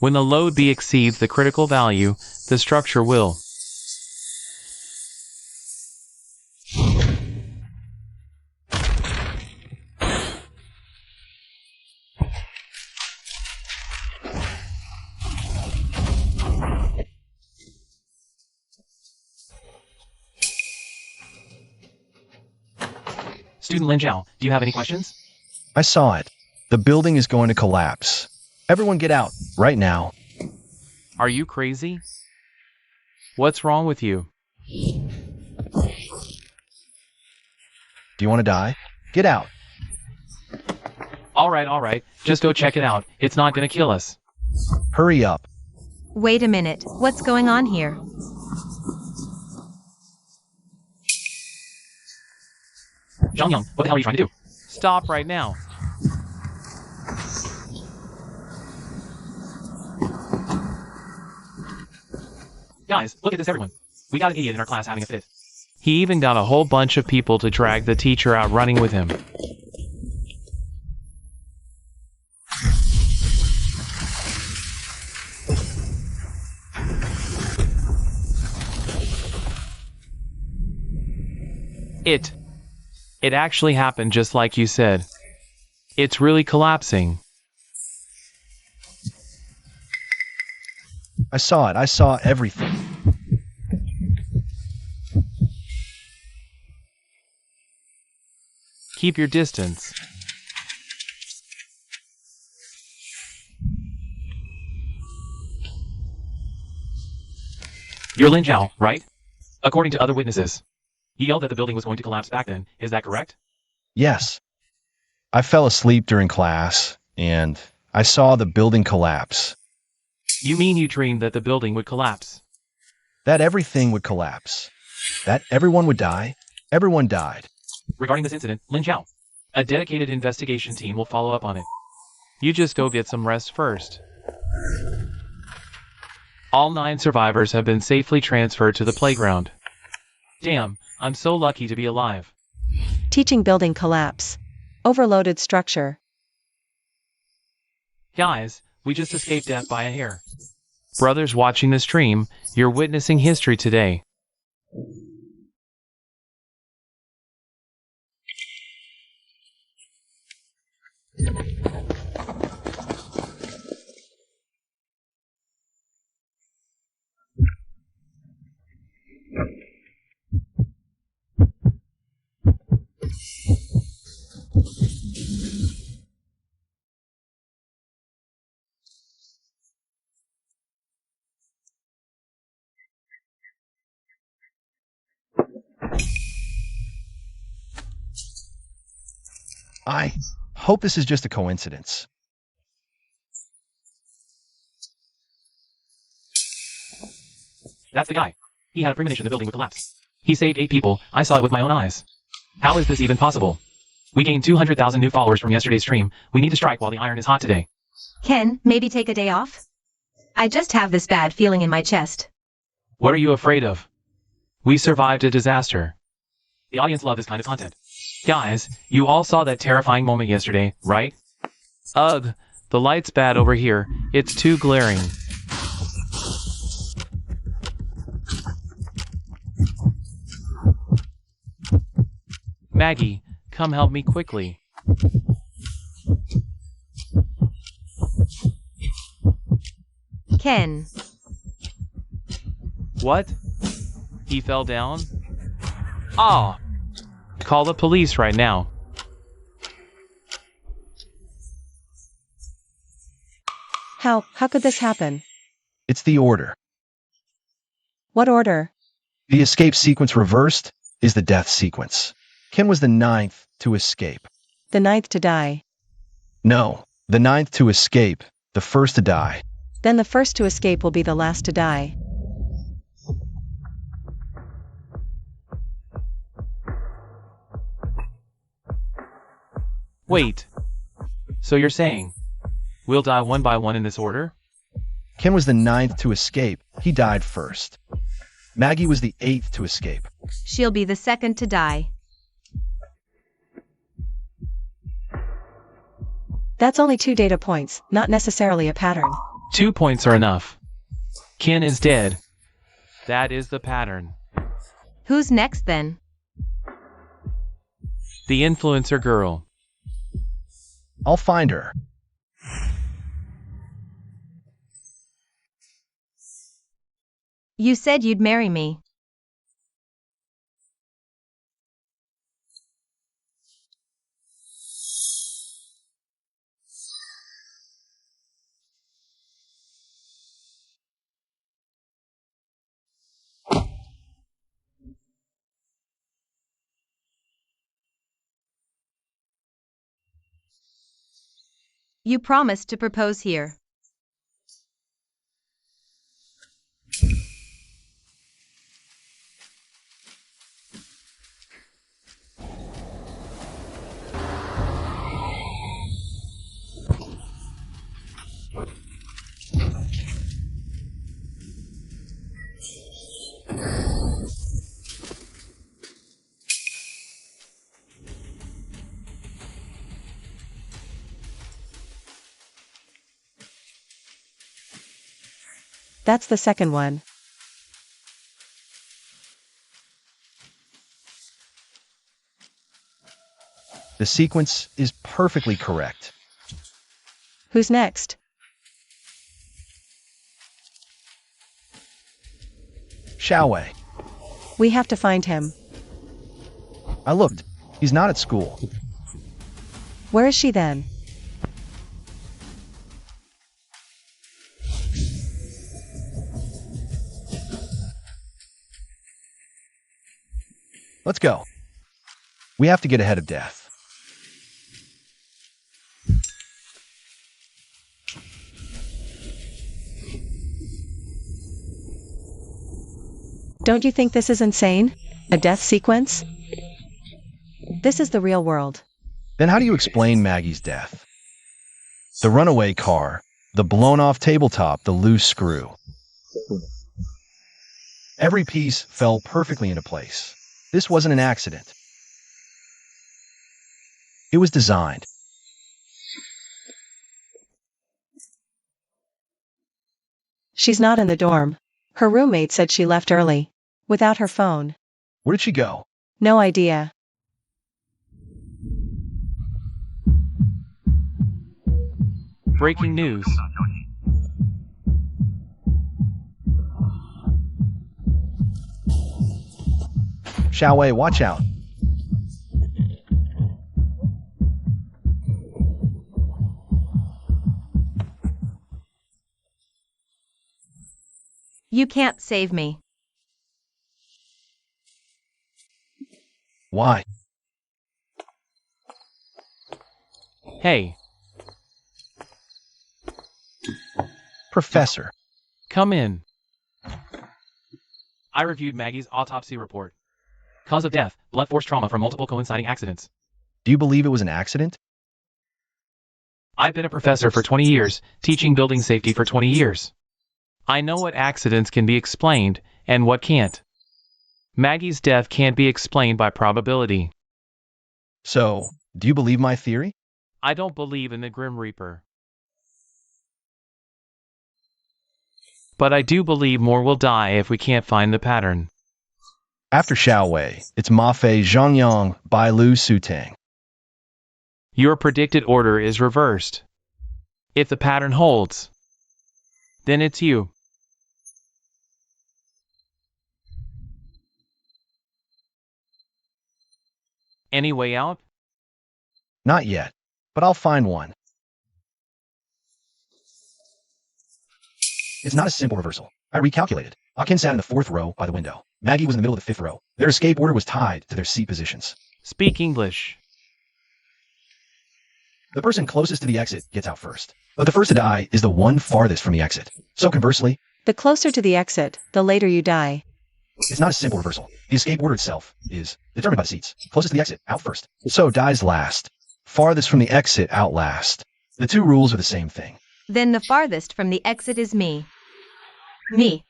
When the load B exceeds the critical value, the structure will Student Lin Zhao, do you have any questions? I saw it. The building is going to collapse. Everyone get out, right now. Are you crazy? What's wrong with you? Do you want to die? Get out. Alright. Just go check it out. It's not gonna kill us. Hurry up. Wait a minute, what's going on here? Zhang, what the hell are you trying to do? Stop right now. Guys, look at this, everyone. We got an idiot in our class having a fit. He even got a whole bunch of people to drag the teacher out running with him. It actually happened just like you said. It's really collapsing. I saw it. I saw everything. Keep your distance. You're Lin Zhao, right? According to other witnesses. You yelled that the building was going to collapse back then, is that correct? Yes. I fell asleep during class, and I saw the building collapse. You mean you dreamed that the building would collapse? That everything would collapse. That everyone would die. Everyone died. Regarding this incident, Lin Zhao, a dedicated investigation team will follow up on it. You just go get some rest first. All 9 survivors have been safely transferred to the playground. Damn, I'm so lucky to be alive. Teaching building collapse. Overloaded structure. Guys, we just escaped death by a hair. Brothers watching the stream, you're witnessing history today. I hope this is just a coincidence. That's the guy. He had a premonition the building would collapse. He saved 8 people, I saw it with my own eyes. How is this even possible? We gained 200,000 new followers from yesterday's stream. We need to strike while the iron is hot today. Ken, maybe take a day off? I just have this bad feeling in my chest. What are you afraid of? We survived a disaster. The audience love this kind of content. Guys, you all saw that terrifying moment yesterday, right? Ugh, the light's bad over here. It's too glaring. Maggie, come help me quickly. Ken. What? He fell down? Ah! Call the police right now. How could this happen? It's the order. What order? The escape sequence reversed is the death sequence. Ken was the 9th to escape. The 9th to die. No, the 9th to escape, the 1st to die. Then the first to escape will be the last to die. Wait. So you're saying we'll die one by one in this order? Ken was the 9th to escape. He died first. Maggie was the 8th to escape. She'll be the 2nd to die. That's only 2 data points, not necessarily a pattern. 2 points are enough. Ken is dead. That is the pattern. Who's next then? The influencer girl. I'll find her. You said you'd marry me. You promised to propose here. That's the second one. The sequence is perfectly correct. Who's next? Xiaowei. We have to find him. I looked. He's not at school. Where is she then? Let's go. We have to get ahead of death. Don't you think this is insane? A death sequence? This is the real world. Then how do you explain Maggie's death? The runaway car, the blown-off tabletop, the loose screw. Every piece fell perfectly into place. This wasn't an accident. It was designed. She's not in the dorm. Her roommate said she left early. Without her phone. Where did she go? No idea. Breaking news. Xiaowei, watch out. You can't save me. Why? Hey, Professor. come in. I reviewed Maggie's autopsy report. Cause of death, blunt force trauma from multiple coinciding accidents. Do you believe it was an accident? I've been a professor for 20 years, teaching building safety for 20 years. I know what accidents can be explained and what can't. Maggie's death can't be explained by probability. So, do you believe my theory? I don't believe in the Grim Reaper. But I do believe more will die if we can't find the pattern. After Xiaowei, it's Ma Fei, Zhang Yang, Bai Lu, Su Tang. Your predicted order is reversed. If the pattern holds, then it's you. Any way out? Not yet, but I'll find one. It's not a simple reversal. I recalculated. Akin sat in the 4th row by the window. Maggie was in the middle of the 5th row. Their escape order was tied to their seat positions. Speak English. The person closest to the exit gets out first. But the first to die is the one farthest from the exit. So conversely, The closer to the exit, the later you die. it's not a simple reversal. The escape order itself is determined by the seats. Closest to the exit, out first. So dies last. Farthest from the exit, out last. The two rules are the same thing. Then the farthest from the exit is me. Me.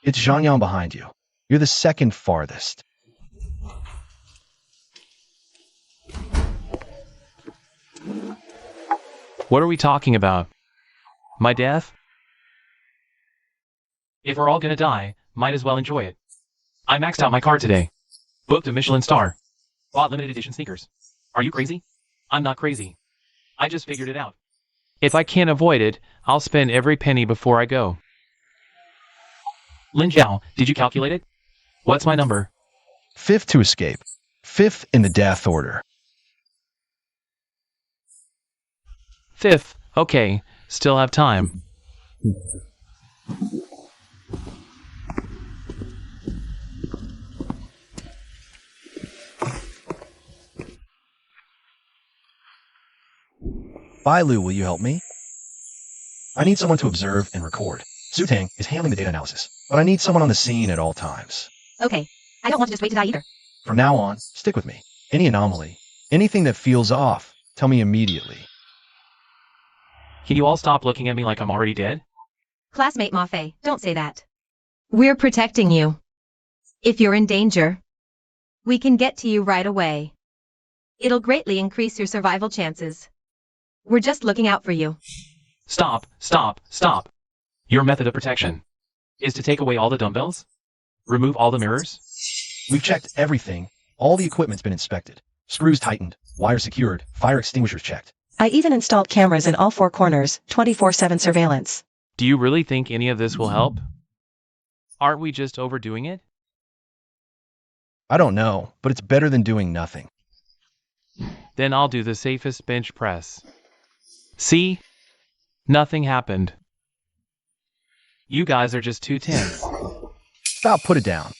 It's Zhang Yang behind you. You're the second farthest. What are we talking about? My death? If we're all gonna die, might as well enjoy it. I maxed out my card today. Booked a Michelin star. Bought limited edition sneakers. Are you crazy? I'm not crazy. I just figured it out. If I can't avoid it, I'll spend every penny before I go. Lin Jiao, did you calculate it? What's my number? 5th to escape. 5th in the death order. 5th. Okay, still have time. Bai Lu, will you help me? I need someone to observe and record. Zutang is handling the data analysis, but I need someone on the scene at all times. Okay. I don't want to just wait to die either. From now on, stick with me. Any anomaly, anything that feels off, tell me immediately. Can you all stop looking at me like I'm already dead? Classmate Ma Fei, don't say that. We're protecting you. If you're in danger, we can get to you right away. It'll greatly increase your survival chances. We're just looking out for you. Stop, stop, stop. Your method of protection is to take away all the dumbbells? Remove all the mirrors? We've checked everything. All the equipment's been inspected. Screws tightened, wires secured, fire extinguishers checked. I even installed cameras in all 4 corners, 24/7 surveillance. Do you really think any of this will help? Aren't we just overdoing it? I don't know, but it's better than doing nothing. Then I'll do the safest bench press. See? Nothing happened. You guys are just too tense. Stop, put it down.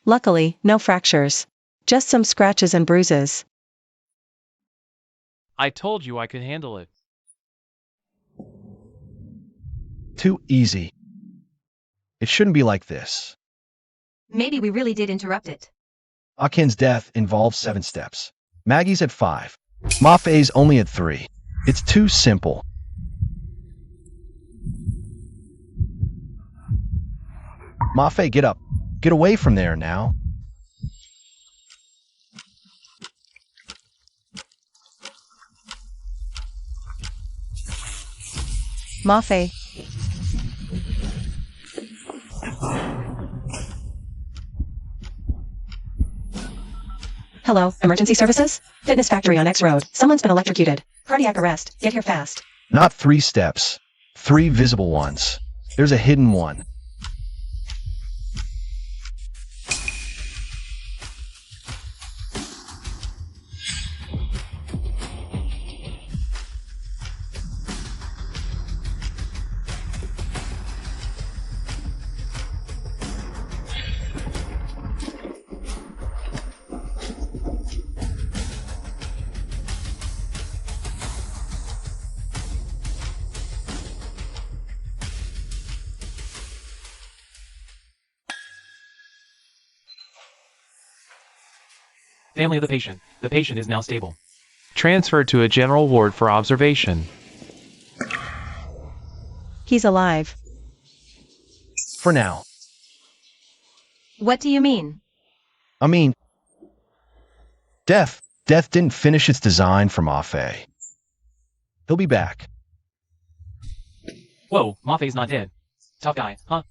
Luckily, no fractures. Just some scratches and bruises. I told you I could handle it. Too easy. It shouldn't be like this. Maybe we really did interrupt it. Akin's death involves 7 steps. Maggie's at 5. Ma Fei's only at 3. It's too simple. Ma Fei, get up. Get away from there now. Ma Fei. Hello, emergency services? Fitness factory on X Road. Someone's been electrocuted. Cardiac arrest. Get here fast. Not 3 steps. 3 visible ones. There's a hidden one. Family of the patient. The patient is now stable. Transferred to a general ward for observation. He's alive. For now. What do you mean? I mean, Death didn't finish its design for Ma Fei. He'll be back. Whoa, Ma Fei's not dead. Tough guy, huh?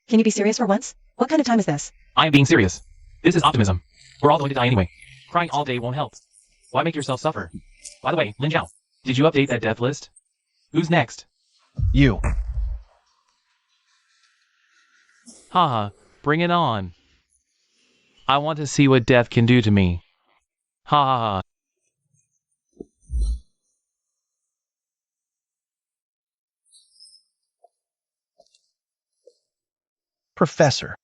Can you be serious for once? What kind of time is this? I am being serious. This is optimism. We're all going to die anyway. Crying all day won't help. Why make yourself suffer? By the way, Lin Jiao, did you update that death list? Who's next? You. Haha, bring it on. I want to see what death can do to me. Ha ha ha. Professor.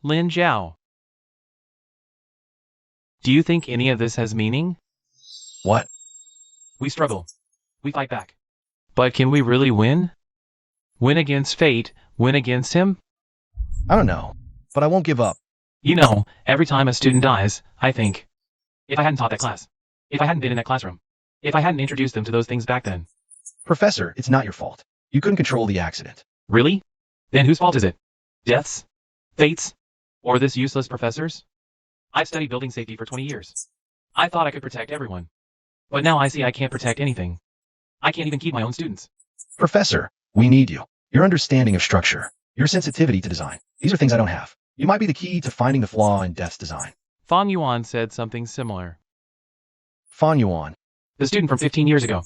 Lin Jiao. Do you think any of this has meaning? What? We struggle. We fight back. But can we really win? Win against fate? Win against him? I don't know, but I won't give up. You know, every time a student dies, I think, if I hadn't taught that class, if I hadn't been in that classroom, if I hadn't introduced them to those things back then. Professor, it's not your fault. You couldn't control the accident. Really? Then whose fault is it? Death's? Fate's? Or this useless professor's? I've studied building safety for 20 years. I thought I could protect everyone. But now I see I can't protect anything. I can't even keep my own students. Professor, we need you. Your understanding of structure, your sensitivity to design. These are things I don't have. You might be the key to finding the flaw in Death's design. Fang Yuan said something similar. Fan Yuan. The student from 15 years ago.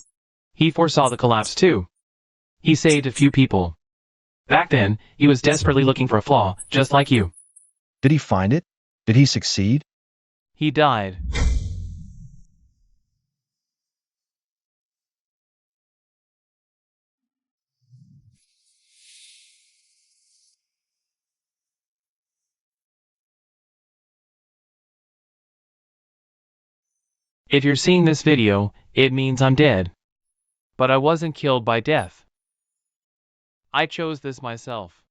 He foresaw the collapse too. He saved a few people. Back then, he was desperately looking for a flaw, just like you. Did he find it? Did he succeed? He died. If you're seeing this video, it means I'm dead. But I wasn't killed by death. I chose this myself.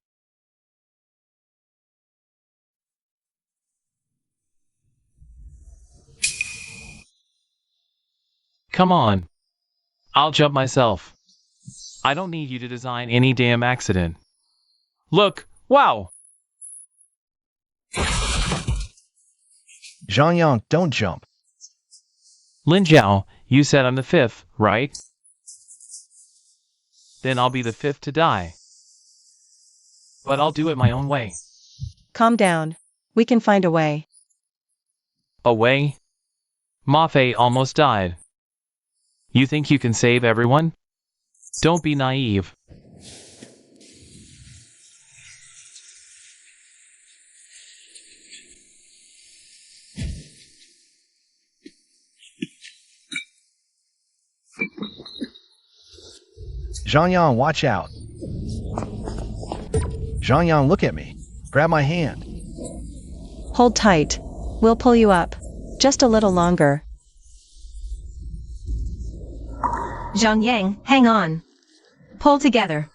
Come on. I'll jump myself. I don't need you to design any damn accident. Look, wow! Zhangyang, don't jump. Lin Jiao, you said I'm the fifth, right? Then I'll be the fifth to die. But I'll do it my own way. Calm down. We can find a way. A way? Ma Fei almost died. You think you can save everyone? Don't be naive. Zhangyang, watch out. Zhangyang, look at me. Grab my hand. Hold tight. We'll pull you up. Just a little longer. Zhang Yang, hang on. Pull together.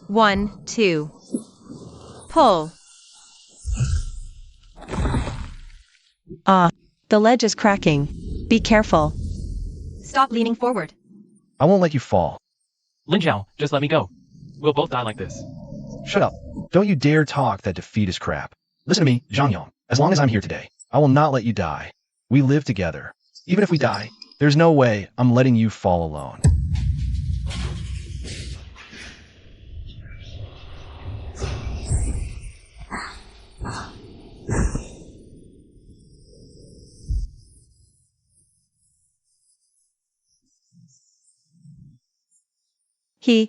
1, 2. Pull. The ledge is cracking. Be careful. Stop leaning forward. I won't let you fall. Lin Jiao, just let me go. We'll both die like this. Shut up. Don't you dare talk that defeat is crap. Listen to me, Zhangyang. As long as I'm here today, I will not let you die. We live together. Even if we die, there's no way I'm letting you fall alone.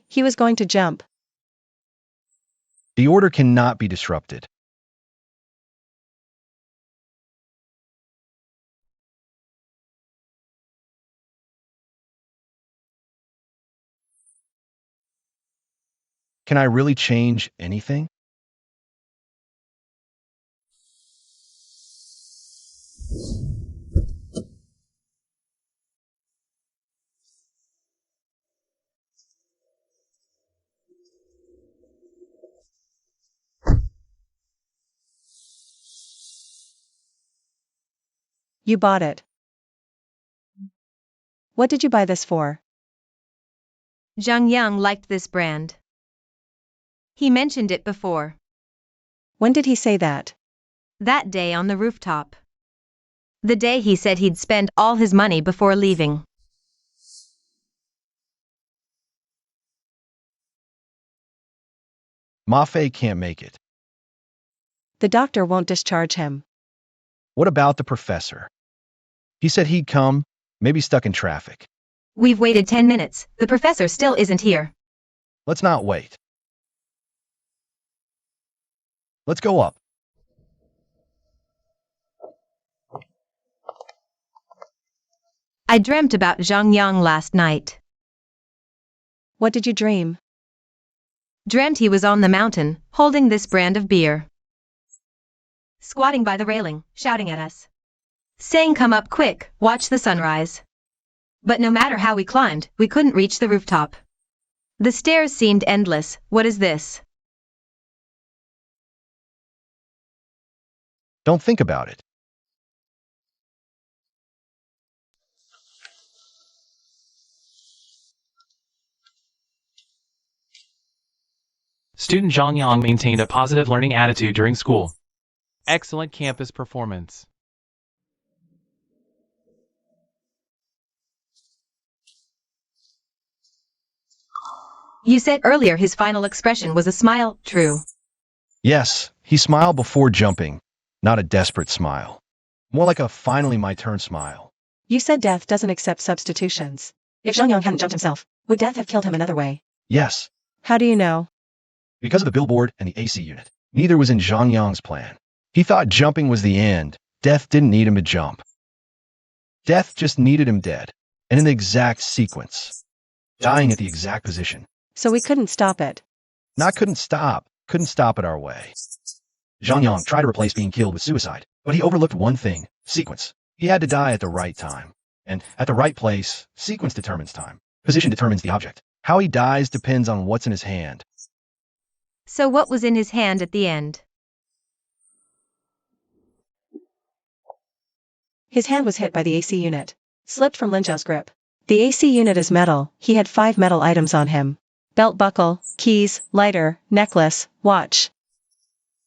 He was going to jump. The order cannot be disrupted. Can I really change anything? You bought it. What did you buy this for? Zhang Yang liked this brand. He mentioned it before. When did he say that? That day on the rooftop. The day he said he'd spend all his money before leaving. Ma Fei can't make it. The doctor won't discharge him. What about the professor? He said he'd come, maybe stuck in traffic. We've waited 10 minutes. The professor still isn't here. Let's not wait. Let's go up. I dreamt about Zhang Yang last night. What did you dream? Dreamt he was on the mountain, holding this brand of beer. Squatting by the railing, shouting at us. Saying, "Come up quick, watch the sunrise." But no matter how we climbed, we couldn't reach the rooftop. The stairs seemed endless. What is this? Don't think about it. Student Zhang Yang maintained a positive learning attitude during school. Excellent campus performance. You said earlier his final expression was a smile, true? Yes, he smiled before jumping, not a desperate smile. More like a finally my turn smile. You said death doesn't accept substitutions. If Zhang Yang hadn't jumped himself, would death have killed him another way? Yes, How do you know? because of the billboard and the AC unit. Neither was in Zhang Yang's plan. He thought jumping was the end. Death didn't need him to jump. Death just needed him dead, and in the exact sequence. Dying at the exact position. So we couldn't stop it. Not couldn't stop it our way. Zhang Yang tried to replace being killed with suicide, but he overlooked one thing, sequence. He had to die at the right time. And at the right place, sequence determines time. Position determines the object. How he dies depends on what's in his hand. So what was in his hand at the end? His hand was hit by the AC unit. Slipped from Lin Zhao's grip. The AC unit is metal. He had 5 metal items on him. Belt buckle, keys, lighter, necklace, watch.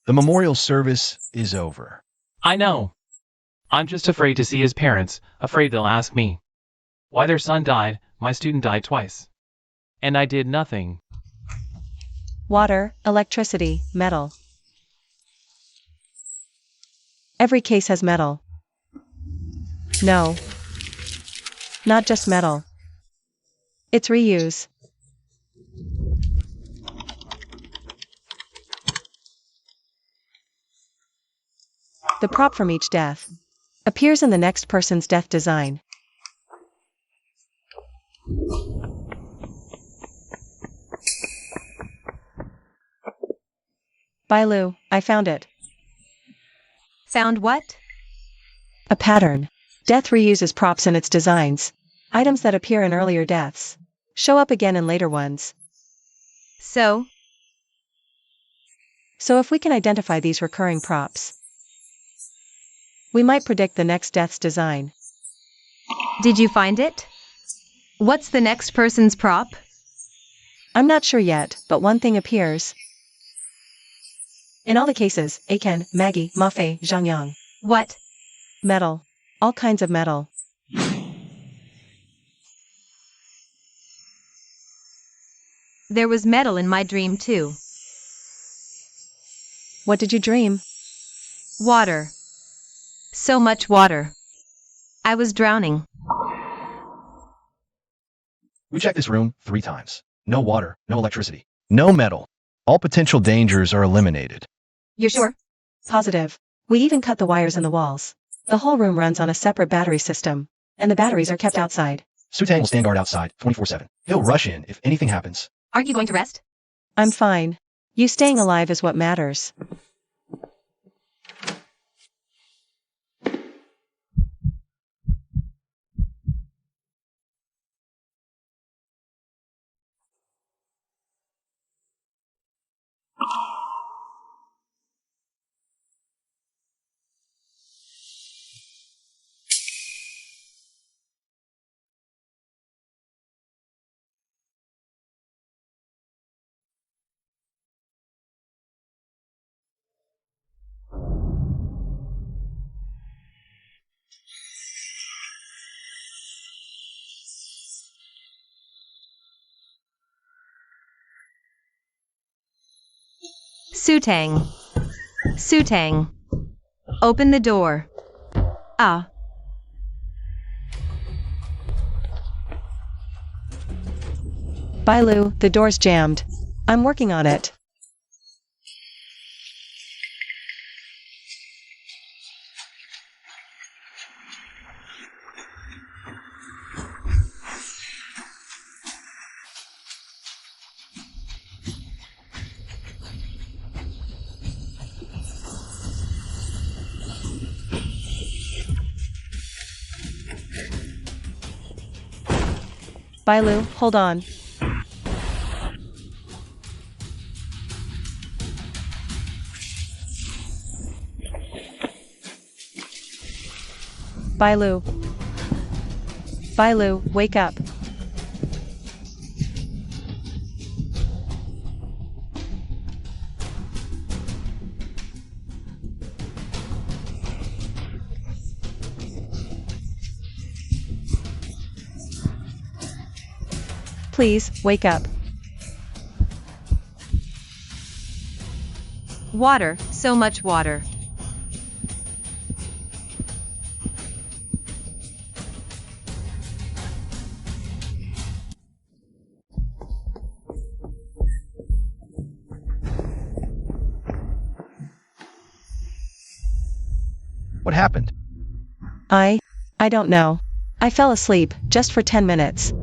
The memorial service is over. I know. I'm just afraid to see his parents, afraid they'll ask me why their son died. My student died twice. And I did nothing. Water, electricity, metal. Every case has metal. No. Not just metal. It's reuse. The prop from each death appears in the next person's death design. Bailu, I found it. Found what? A pattern. Death reuses props in its designs. Items that appear in earlier deaths show up again in later ones. So if we can identify these recurring props, we might predict the next death's design. did you find it? What's the next person's prop? I'm not sure yet, but one thing appears. In all the cases, Aiken, Maggie, Mafei, Zhang Yang. What? Metal. All kinds of metal. There was metal in my dream too. What did you dream? Water. So much water. I was drowning. We checked this room 3 times. No water, no electricity, no metal. All potential dangers are eliminated. You're sure? Positive. We even cut the wires in the walls. The whole room runs on a separate battery system, and the batteries are kept outside. Sutang will stand guard outside 24/7. He'll rush in if anything happens. Aren't you going to rest? I'm fine. You staying alive is what matters. Sutang. Sutang. Open the door. Ah. Bailu, the door's jammed. I'm working on it. Bailu, hold on. Bailu. Bailu, wake up. please, wake up. Water, so much water. What happened? I don't know. I fell asleep, just for 10 minutes.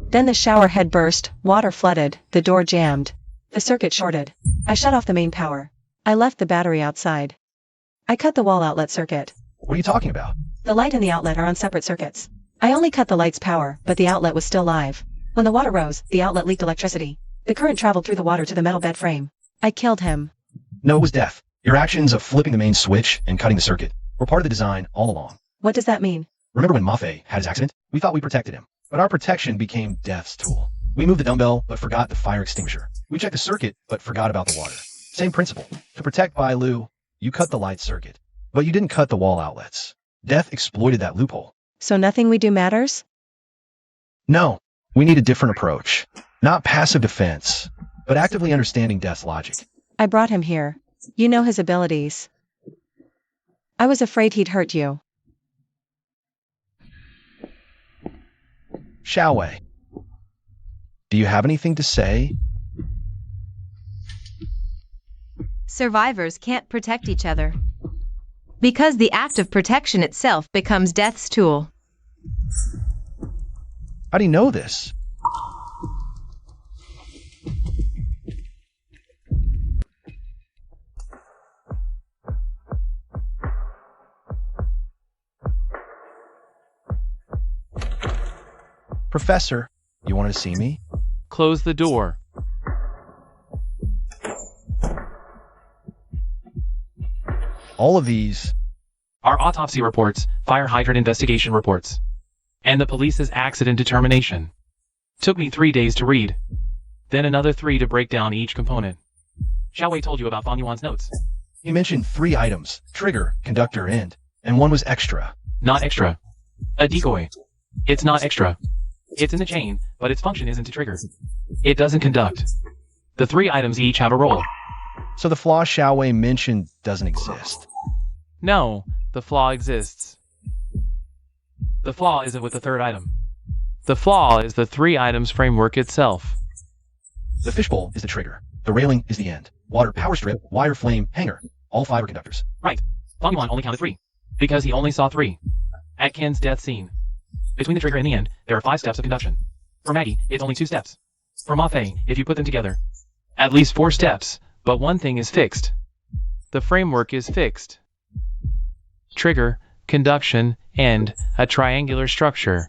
Then the shower head burst, water flooded, the door jammed. The circuit shorted. I shut off the main power. I left the battery outside. I cut the wall outlet circuit. What are you talking about? The light and the outlet are on separate circuits. I only cut the light's power, but the outlet was still live. When the water rose, the outlet leaked electricity. The current traveled through the water to the metal bed frame. I killed him. No, it was death. Your actions of flipping the main switch and cutting the circuit were part of the design all along. What does that mean? Remember when Mafe had his accident? We thought we protected him, but our protection became death's tool. We moved the dumbbell, but forgot the fire extinguisher. We checked the circuit, but forgot about the water. Same principle. To protect Bailu, you cut the light circuit, but you didn't cut the wall outlets. Death exploited that loophole. So nothing we do matters? No, we need a different approach. Not passive defense, but actively understanding Death's logic. I brought him here. You know his abilities. I was afraid he'd hurt you. Xiaowei, do you have anything to say? Survivors can't protect each other. Because the act of protection itself becomes death's tool. How do you know this? Professor, you wanted to see me? Close the door. All of these. Our autopsy reports, fire hydrant investigation reports, and the police's accident determination. Took me 3 days to read. Then another 3 to break down each component. Xiaowei told you about Fang Yuan's notes. He mentioned 3 items, trigger, conductor, and one was extra. Not extra. A decoy. It's not extra. It's in the chain, but its function isn't to trigger. It doesn't conduct. The 3 items each have a role. So the flaw Xiaowei mentioned doesn't exist. No, the flaw exists. The flaw isn't with the 3rd item. The flaw is the 3 items framework itself. The fishbowl is the trigger. The railing is the end. Water, power strip, wire, flame, hanger. All 5 are conductors. Right. Fang Yuan only counted 3. Because he only saw 3. At Ken's death scene. Between the trigger and the end, there are 5 steps of conduction. For Maggie, it's only 2 steps. For Ma Fei, if you put them together, at least 4 steps, but one thing is fixed. The framework is fixed. Trigger, conduction, end, a triangular structure.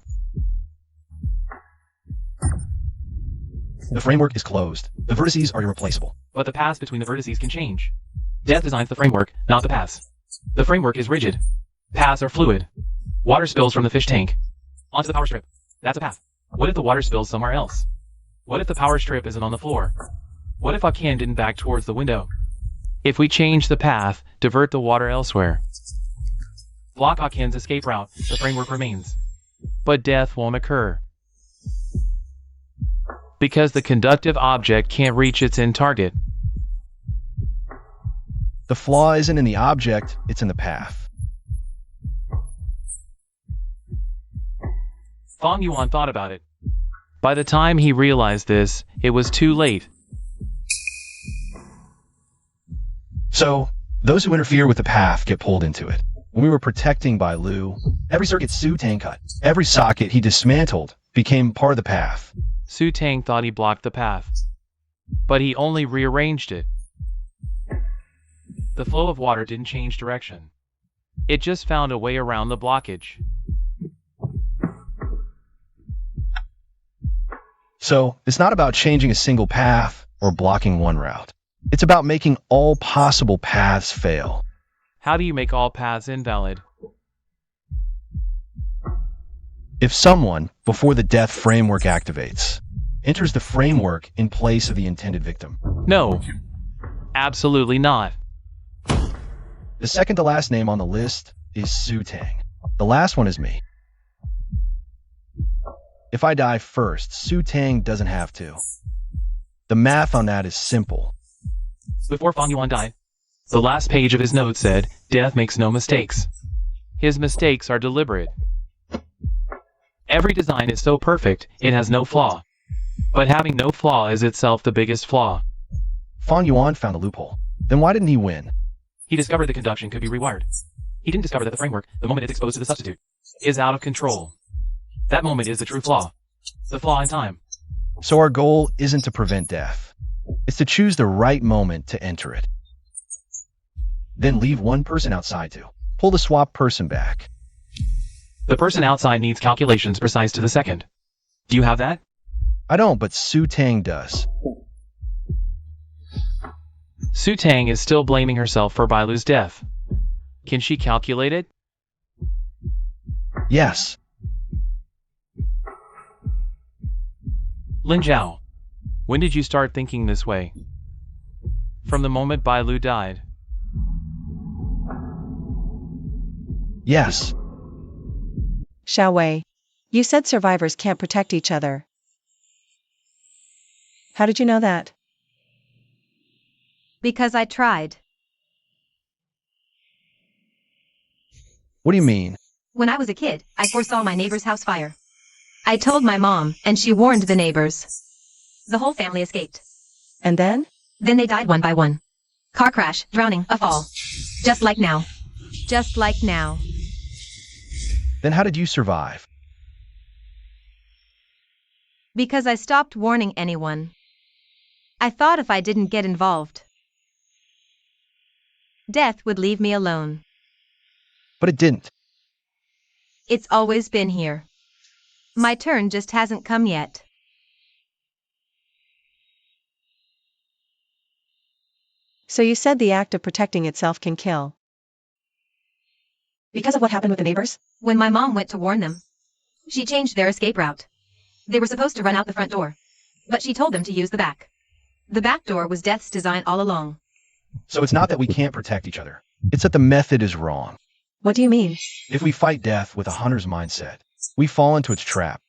The framework is closed. The vertices are irreplaceable. But the paths between the vertices can change. Death designs the framework, not the paths. The framework is rigid. Paths are fluid. Water spills from the fish tank onto the power strip. That's a path. What if the water spills somewhere else? What if the power strip isn't on the floor? What if Akan didn't back towards the window? If we change the path, divert the water elsewhere. Block Akan's escape route, the framework remains. But death won't occur. Because the conductive object can't reach its end target. The flaw isn't in the object, it's in the path. Fang Yuan thought about it. By the time he realized this, it was too late. So, those who interfere with the path get pulled into it. When we were protecting Bailu, every circuit Su Tang cut, every socket he dismantled became part of the path. Su Tang thought he blocked the path, but he only rearranged it. The flow of water didn't change direction. It just found a way around the blockage. So, it's not about changing a single path or blocking one route. It's about making all possible paths fail. How do you make all paths invalid? If someone, before the death framework activates, enters the framework in place of the intended victim. No. Absolutely not. The second to last name on the list is Su Tang. The last one is me. If I die first, Su Tang doesn't have to. The math on that is simple. Before Fang Yuan died, the last page of his note said, "Death makes no mistakes. His mistakes are deliberate. Every design is so perfect, it has no flaw. But having no flaw is itself the biggest flaw." Fang Yuan found a loophole. Then why didn't he win? He discovered the conduction could be rewired. He didn't discover that the framework, the moment it's exposed to the substitute, is out of control. That moment is the true flaw. The flaw in time. So our goal isn't to prevent death. It's to choose the right moment to enter it. Then leave one person outside to pull the swap person back. The person outside needs calculations precise to the second. Do you have that? I don't, but Su Tang does. Su Tang is still blaming herself for Bailu's death. Can she calculate it? Yes. Lin Zhao, when did you start thinking this way? From the moment Bailu died. Yes. Xiao Wei, you said survivors can't protect each other. How did you know that? Because I tried. What do you mean? When I was a kid, I foresaw my neighbor's house fire. I told my mom, and she warned the neighbors. The whole family escaped. And then? Then they died one by one. Car crash, drowning, a fall. Just like now. Just like now. Then how did you survive? Because I stopped warning anyone. I thought if I didn't get involved, death would leave me alone. But it didn't. It's always been here. My turn just hasn't come yet. So you said the act of protecting itself can kill. Because of what happened with the neighbors? When my mom went to warn them, she changed their escape route. They were supposed to run out the front door, but she told them to use the back. The back door was death's design all along. So it's not that we can't protect each other. It's that the method is wrong. What do you mean? If we fight death with a hunter's mindset, we fall into its trap.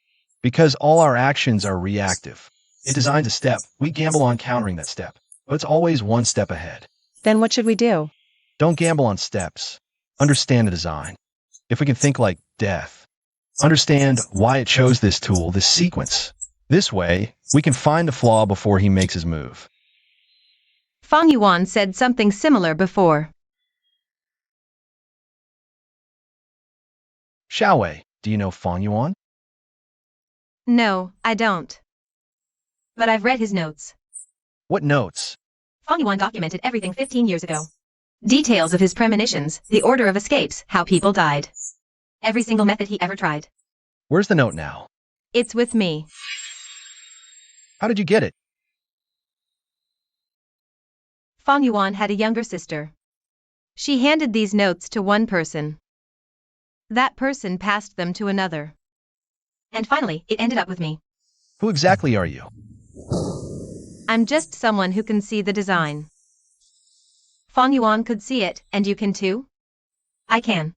Because all our actions are reactive. It designs a step. We gamble on countering that step. But it's always one step ahead. Then what should we do? Don't gamble on steps. Understand the design. If we can think like death, understand why it chose this tool, this sequence. This way, we can find the flaw before he makes his move. Fang Yuan said something similar before. Xiao Wei, do you know Fang Yuan? No, I don't. But I've read his notes. What notes? Fang Yuan documented everything 15 years ago. Details of his premonitions, the order of escapes, how people died. Every single method he ever tried. Where's the note now? It's with me. How did you get it? Fang Yuan had a younger sister. She handed these notes to one person. That person passed them to another. And finally, it ended up with me. Who exactly are you? I'm just someone who can see the design. Fang Yuan could see it, and you can too? I can.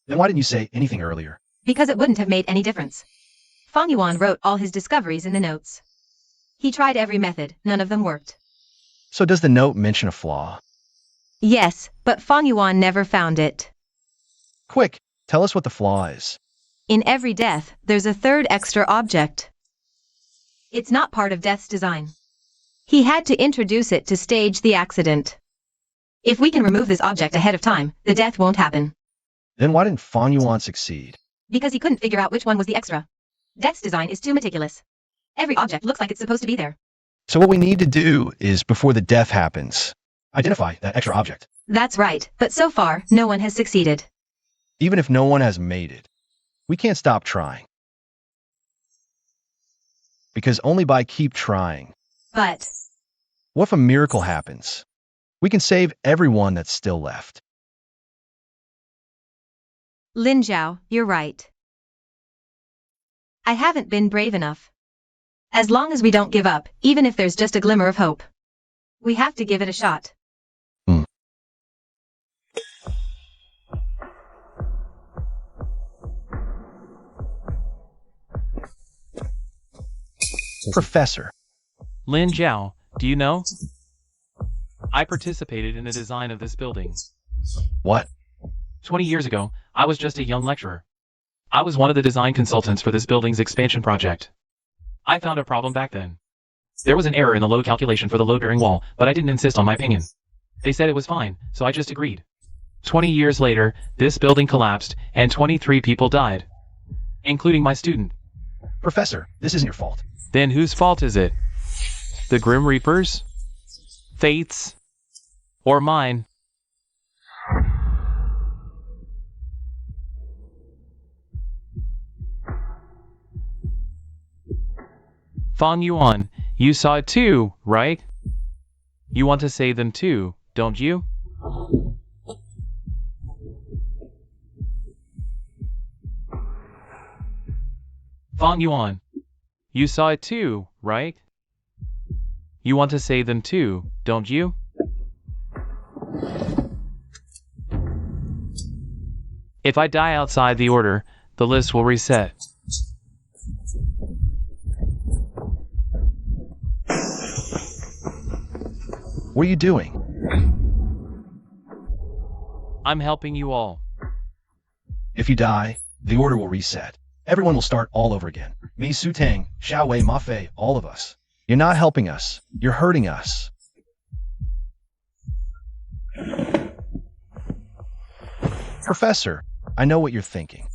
Then why didn't you say anything earlier? Because it wouldn't have made any difference. Fang Yuan wrote all his discoveries in the notes. He tried every method, none of them worked. So does the note mention a flaw? Yes, but Fang Yuan never found it. Quick, tell us what the flaw is. In every death, there's a third extra object. It's not part of death's design. He had to introduce it to stage the accident. If we can remove this object ahead of time, the death won't happen. Then why didn't Fang Yuan succeed? Because he couldn't figure out which one was the extra. Death's design is too meticulous. Every object looks like it's supposed to be there. So what we need to do is, before the death happens, identify that extra object. That's right, but so far, no one has succeeded. Even if no one has made it, we can't stop trying. Because only by keep trying. But What if a miracle happens? We can save everyone that's still left. Lin Zhao, you're right. I haven't been brave enough. As long as we don't give up, even if there's just a glimmer of hope. We have to give it a shot. Professor, Lin Jiao, do you know? I participated in the design of this building. what? 20 years ago, I was just a young lecturer. I was one of the design consultants for this building's expansion project. I found a problem back then. There was an error in the load calculation for the load-bearing wall, but I didn't insist on my opinion. They said it was fine, so I just agreed. 20 years later, this building collapsed, and 23 people died, including my student. Professor, this isn't your fault. Then whose fault is it? The Grim Reapers? Fate's? Or mine? Fang Yuan, you saw it too, right? You want to save them too, don't you? Fang Yuan, you saw it too, right? You want to save them too, don't you? If I die outside the order, the list will reset. What are you doing? I'm helping you all. If you die, the order will reset. Everyone will start all over again. Me, Su Tang, Xiao Wei, Ma Fei, all of us. You're not helping us. You're hurting us. Professor, I know what you're thinking.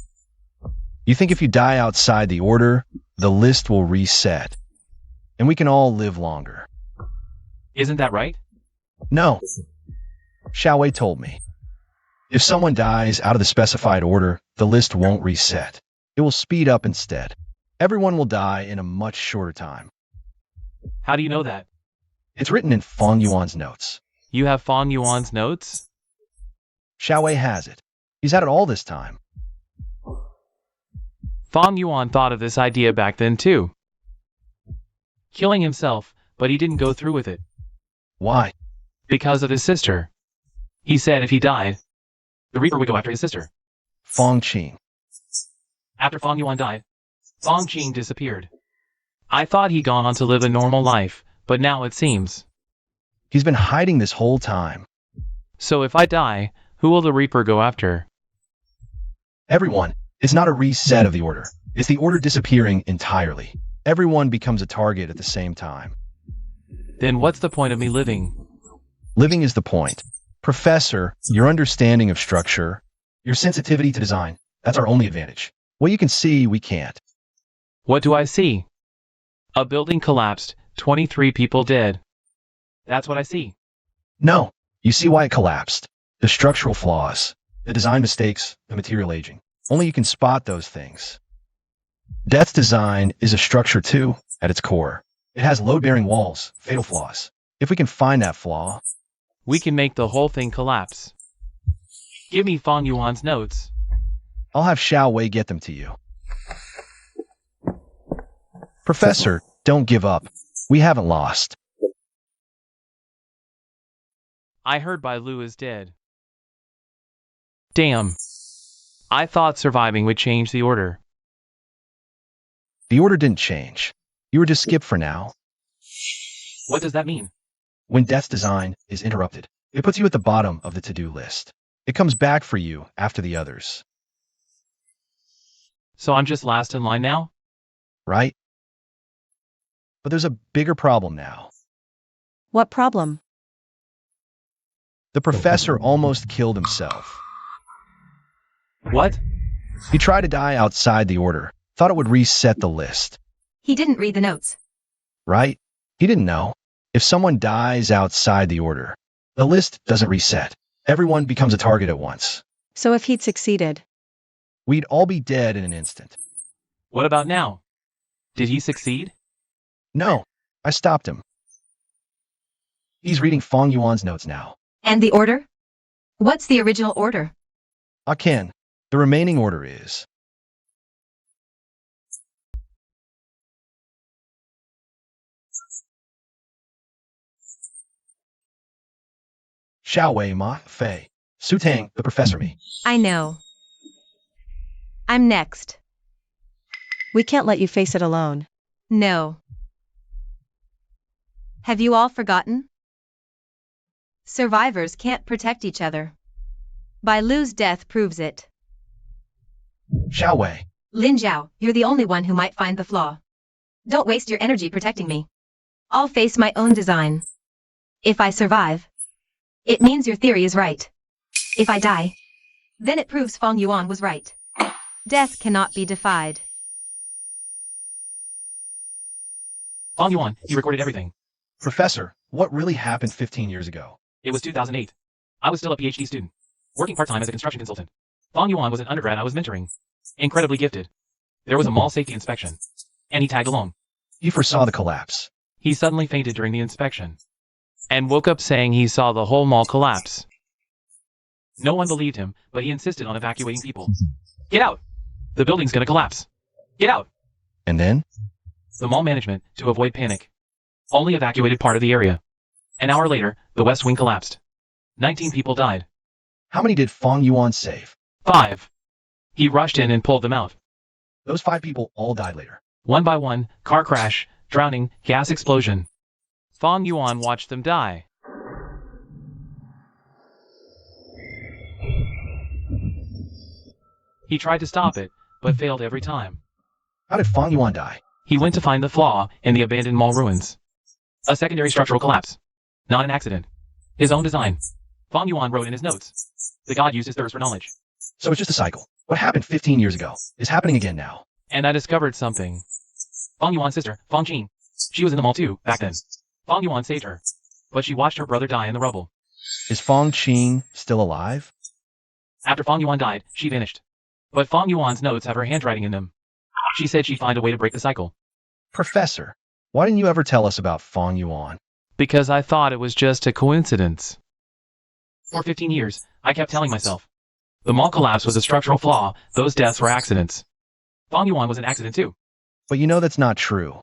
You think if you die outside the order, the list will reset, and we can all live longer. Isn't that right? No. Xiao Wei told me. If someone dies out of the specified order, the list won't reset. It will speed up instead. Everyone will die in a much shorter time. How do you know that? It's written in Fang Yuan's notes. You have Fang Yuan's notes? Xiao Wei has it. He's had it all this time. Fang Yuan thought of this idea back then too. Killing himself, but he didn't go through with it. Why? Because of his sister. He said if he died, the Reaper would go after his sister. Fang Qing. After Fang Yuan died, Fang Qing disappeared. I thought he'd gone on to live a normal life, but now it seems. He's been hiding this whole time. So if I die, who will the Reaper go after? Everyone. It's not a reset of the order. It's the order disappearing entirely. Everyone becomes a target at the same time. Then what's the point of me living? Living is the point. Professor, your understanding of structure, your sensitivity to design, that's our only advantage. What you can see, we can't. What do I see? A building collapsed, 23 people dead. That's what I see. No, you see why it collapsed. The structural flaws, the design mistakes, the material aging. Only you can spot those things. Death's design is a structure too, at its core. It has load-bearing walls, fatal flaws. If we can find that flaw, we can make the whole thing collapse. Give me Fang Yuan's notes. I'll have Xiao Wei get them to you. Professor, don't give up. We haven't lost. I heard Bai Lu is dead. Damn. I thought surviving would change the order. The order didn't change. You were just skipped for now. What does that mean? When death's design is interrupted, it puts you at the bottom of the to-do list. It comes back for you after the others. So I'm just last in line now? Right? But there's a bigger problem now. What problem? The professor almost killed himself. What? He tried to die outside the order, thought it would reset the list. He didn't read the notes. Right? He didn't know. If someone dies outside the order, the list doesn't reset. Everyone becomes a target at once. So if he'd succeeded, We'd all be dead in an instant. What about now? Did he succeed? No, I stopped him. He's reading Fang Yuan's notes now. And the order? What's the original order? Ken, the remaining order is Xiao Wei, Ma Fei, Su Tang, the professor me. I know. I'm next. we can't let you face it alone. No. Have you all forgotten? Survivors can't protect each other. Bai Lu's death proves it. Xiao Wei. Lin Zhao, you're the only one who might find the flaw. Don't waste your energy protecting me. I'll face my own design. If I survive, it means your theory is right. If I die, then it proves Fang Yuan was right. Death cannot be defied. Fang Yuan, you recorded everything. Professor, what really happened 15 years ago? It was 2008. I was still a PhD student, working part-time as a construction consultant. Fang Yuan was an undergrad I was mentoring. Incredibly gifted. There was a mall safety inspection, and he tagged along. He foresaw the collapse. He suddenly fainted during the inspection, and woke up saying he saw the whole mall collapse. No one believed him, but he insisted on evacuating people. Get out! The building's gonna collapse. Get out! And then? The mall management, to avoid panic, only evacuated part of the area. An hour later, the west wing collapsed. 19 people died. How many did Fang Yuan save? 5. He rushed in and pulled them out. Those 5 people all died later. One by one, car crash, drowning, gas explosion. Fang Yuan watched them die. He tried to stop it, but failed every time. How did Fang Yuan die? He went to find the flaw in the abandoned mall ruins. A secondary structural collapse. Not an accident. His own design. Fang Yuan wrote in his notes. The god used his thirst for knowledge. So it's just a cycle. What happened 15 years ago is happening again now. And I discovered something. Fang Yuan's sister, Fang Qing. She was in the mall too, back then. Fang Yuan saved her. But she watched her brother die in the rubble. Is Fang Qing still alive? After Fang Yuan died, she vanished. But Fang Yuan's notes have her handwriting in them. She said she'd find a way to break the cycle. Professor, why didn't you ever tell us about Fang Yuan? Because I thought it was just a coincidence. For 15 years, I kept telling myself. The mall collapse was a structural flaw, those deaths were accidents. Fang Yuan was an accident too. But you know that's not true.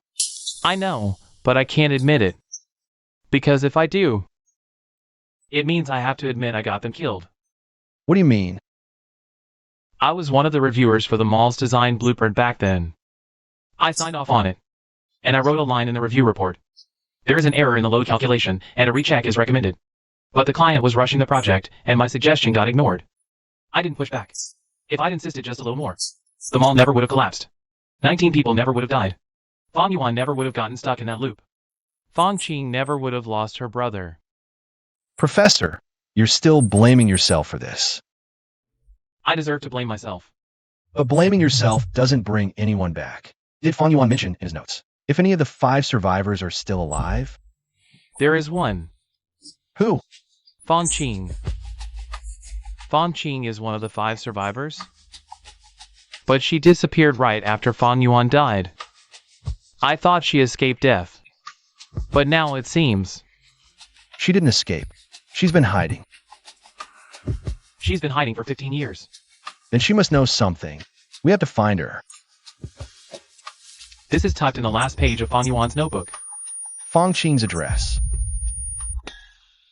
I know, but I can't admit it. Because if I do, it means I have to admit I got them killed. What do you mean? I was one of the reviewers for the mall's design blueprint back then. I signed off on it, and I wrote a line in the review report. There is an error in the load calculation, and a recheck is recommended. But the client was rushing the project, and my suggestion got ignored. I didn't push back. If I'd insisted just a little more, the mall never would have collapsed. 19 people never would have died. Fang Yuan never would have gotten stuck in that loop. Fang Qing never would have lost her brother. Professor, you're still blaming yourself for this. I deserve to blame myself. But blaming yourself doesn't bring anyone back. Did Fang Yuan mention in his notes if any of the 5 survivors are still alive? There is one. Who? Fang Qing. Fang Qing is one of the 5 survivors. But she disappeared right after Fang Yuan died. I thought she escaped death. But now it seems. She didn't escape. She's been hiding. She's been hiding for 15 years. Then she must know something. We have to find her. This is tucked in the last page of Fang Yuan's notebook. Fang Qing's address.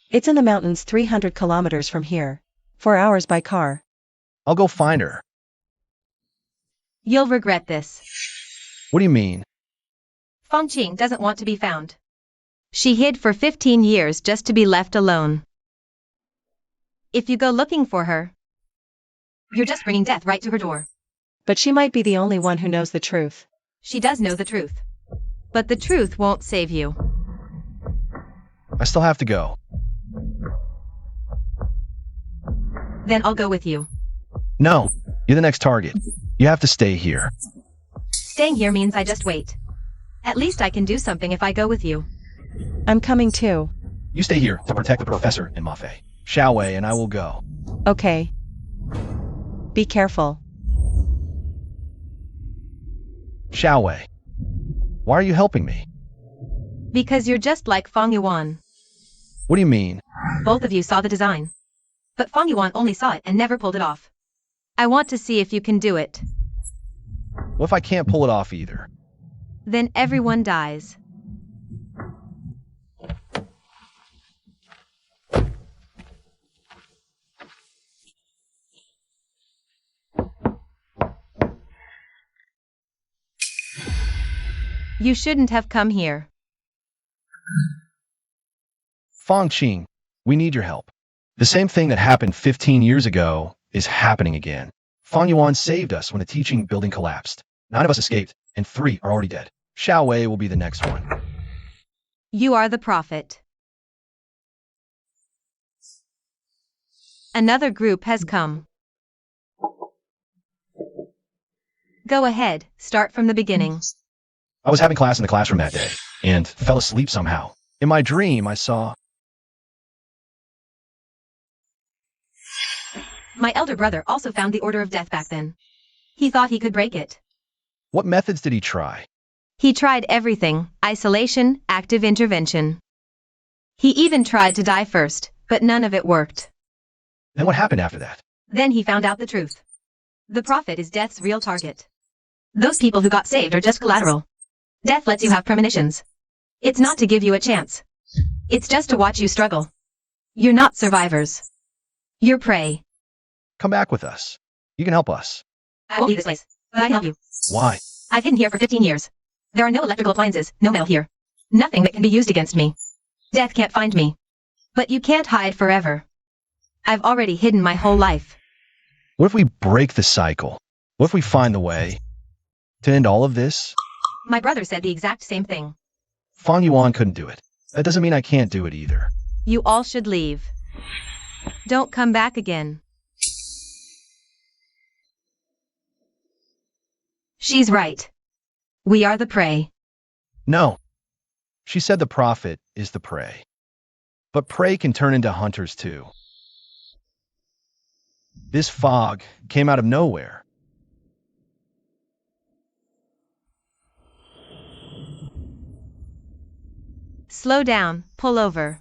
It's in the mountains 300 kilometers from here. 4 hours by car. I'll go find her. You'll regret this. What do you mean? Fang Qing doesn't want to be found. She hid for 15 years just to be left alone. If you go looking for her, you're just bringing death right to her door. But she might be the only one who knows the truth. She does know the truth. But the truth won't save you. I still have to go. Then I'll go with you. No, you're the next target. You have to stay here. Staying here means I just wait. At least I can do something if I go with you. I'm coming too. You stay here to protect the professor and Mafei. Xiao Wei and I will go. Okay. Be careful. Xiao Wei, why are you helping me? Because you're just like Fang Yuan. What do you mean? Both of you saw the design. But Fang Yuan only saw it and never pulled it off. I want to see if you can do it. What if I can't pull it off either? Then everyone dies. You shouldn't have come here. Fong Qing, we need your help. The same thing that happened 15 years ago is happening again. Fang Yuan saved us when the teaching building collapsed. 9 of us escaped, and 3 are already dead. Xiao Wei will be the next one. You are the prophet. Another group has come. Go ahead, start from the beginning. I was having class in the classroom that day, and fell asleep somehow. In my dream, I saw... My elder brother also found the order of death back then. He thought he could break it. What methods did he try? He tried everything: isolation, active intervention. He even tried to die first, but none of it worked. Then what happened after that? Then he found out the truth. The prophet is death's real target. Those people who got saved are just collateral. Death lets you have premonitions. It's not to give you a chance. It's just to watch you struggle. You're not survivors. You're prey. Come back with us. You can help us. I won't leave this place, but I can help you. Why? I've hidden here for 15 years. There are no electrical appliances, no metal here. Nothing that can be used against me. Death can't find me. But you can't hide forever. I've already hidden my whole life. What if we break the cycle? What if we find the way to end all of this? My brother said the exact same thing. Fang Yuan couldn't do it. That doesn't mean I can't do it either. You all should leave. Don't come back again. She's right. We are the prey. No. She said the prophet is the prey. But prey can turn into hunters too. This fog came out of nowhere. Slow down, pull over.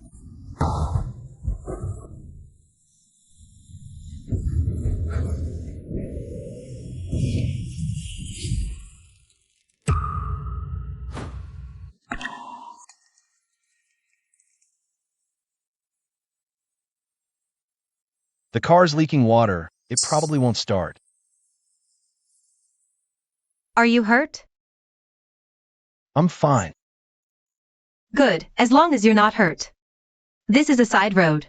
The car's leaking water. It probably won't start. Are you hurt? I'm fine. Good, as long as you're not hurt. This is a side road.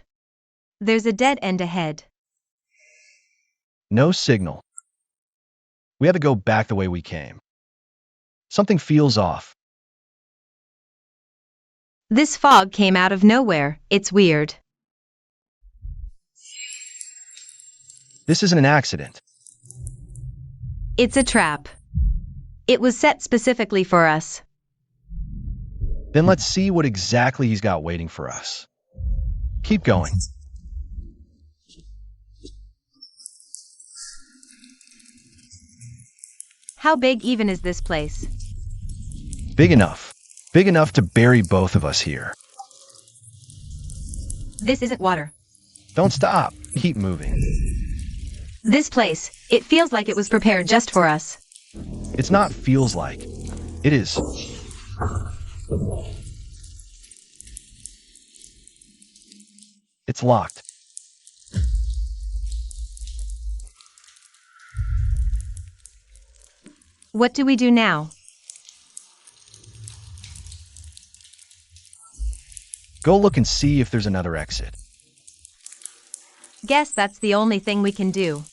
There's a dead end ahead. No signal. We have to go back the way we came. Something feels off. This fog came out of nowhere. It's weird. This isn't an accident. It's a trap. It was set specifically for us. Then let's see what exactly he's got waiting for us. Keep going. How big even is this place? Big enough. Big enough to bury both of us here. This isn't water. Don't stop. Keep moving. This place, it feels like it was prepared just for us. It's not feels like. It is. It's locked. What do we do now? Go look and see if there's another exit. Guess that's the only thing we can do.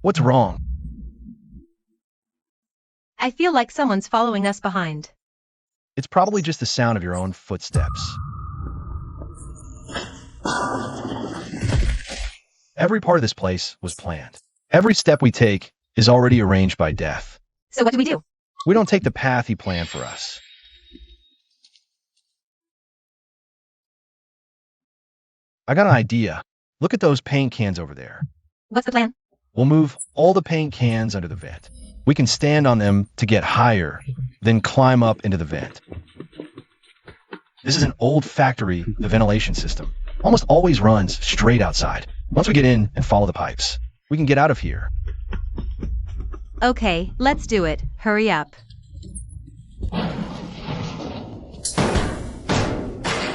What's wrong? I feel like someone's following us behind. It's probably just the sound of your own footsteps. Every part of this place was planned. Every step we take is already arranged by death. So what do we do? We don't take the path he planned for us. I got an idea. Look at those paint cans over there. What's the plan? We'll move all the paint cans under the vent. We can stand on them to get higher, then climb up into the vent. This is an old factory, the ventilation system. Almost always runs straight outside. Once we get in and follow the pipes, we can get out of here. Okay, let's do it. Hurry up.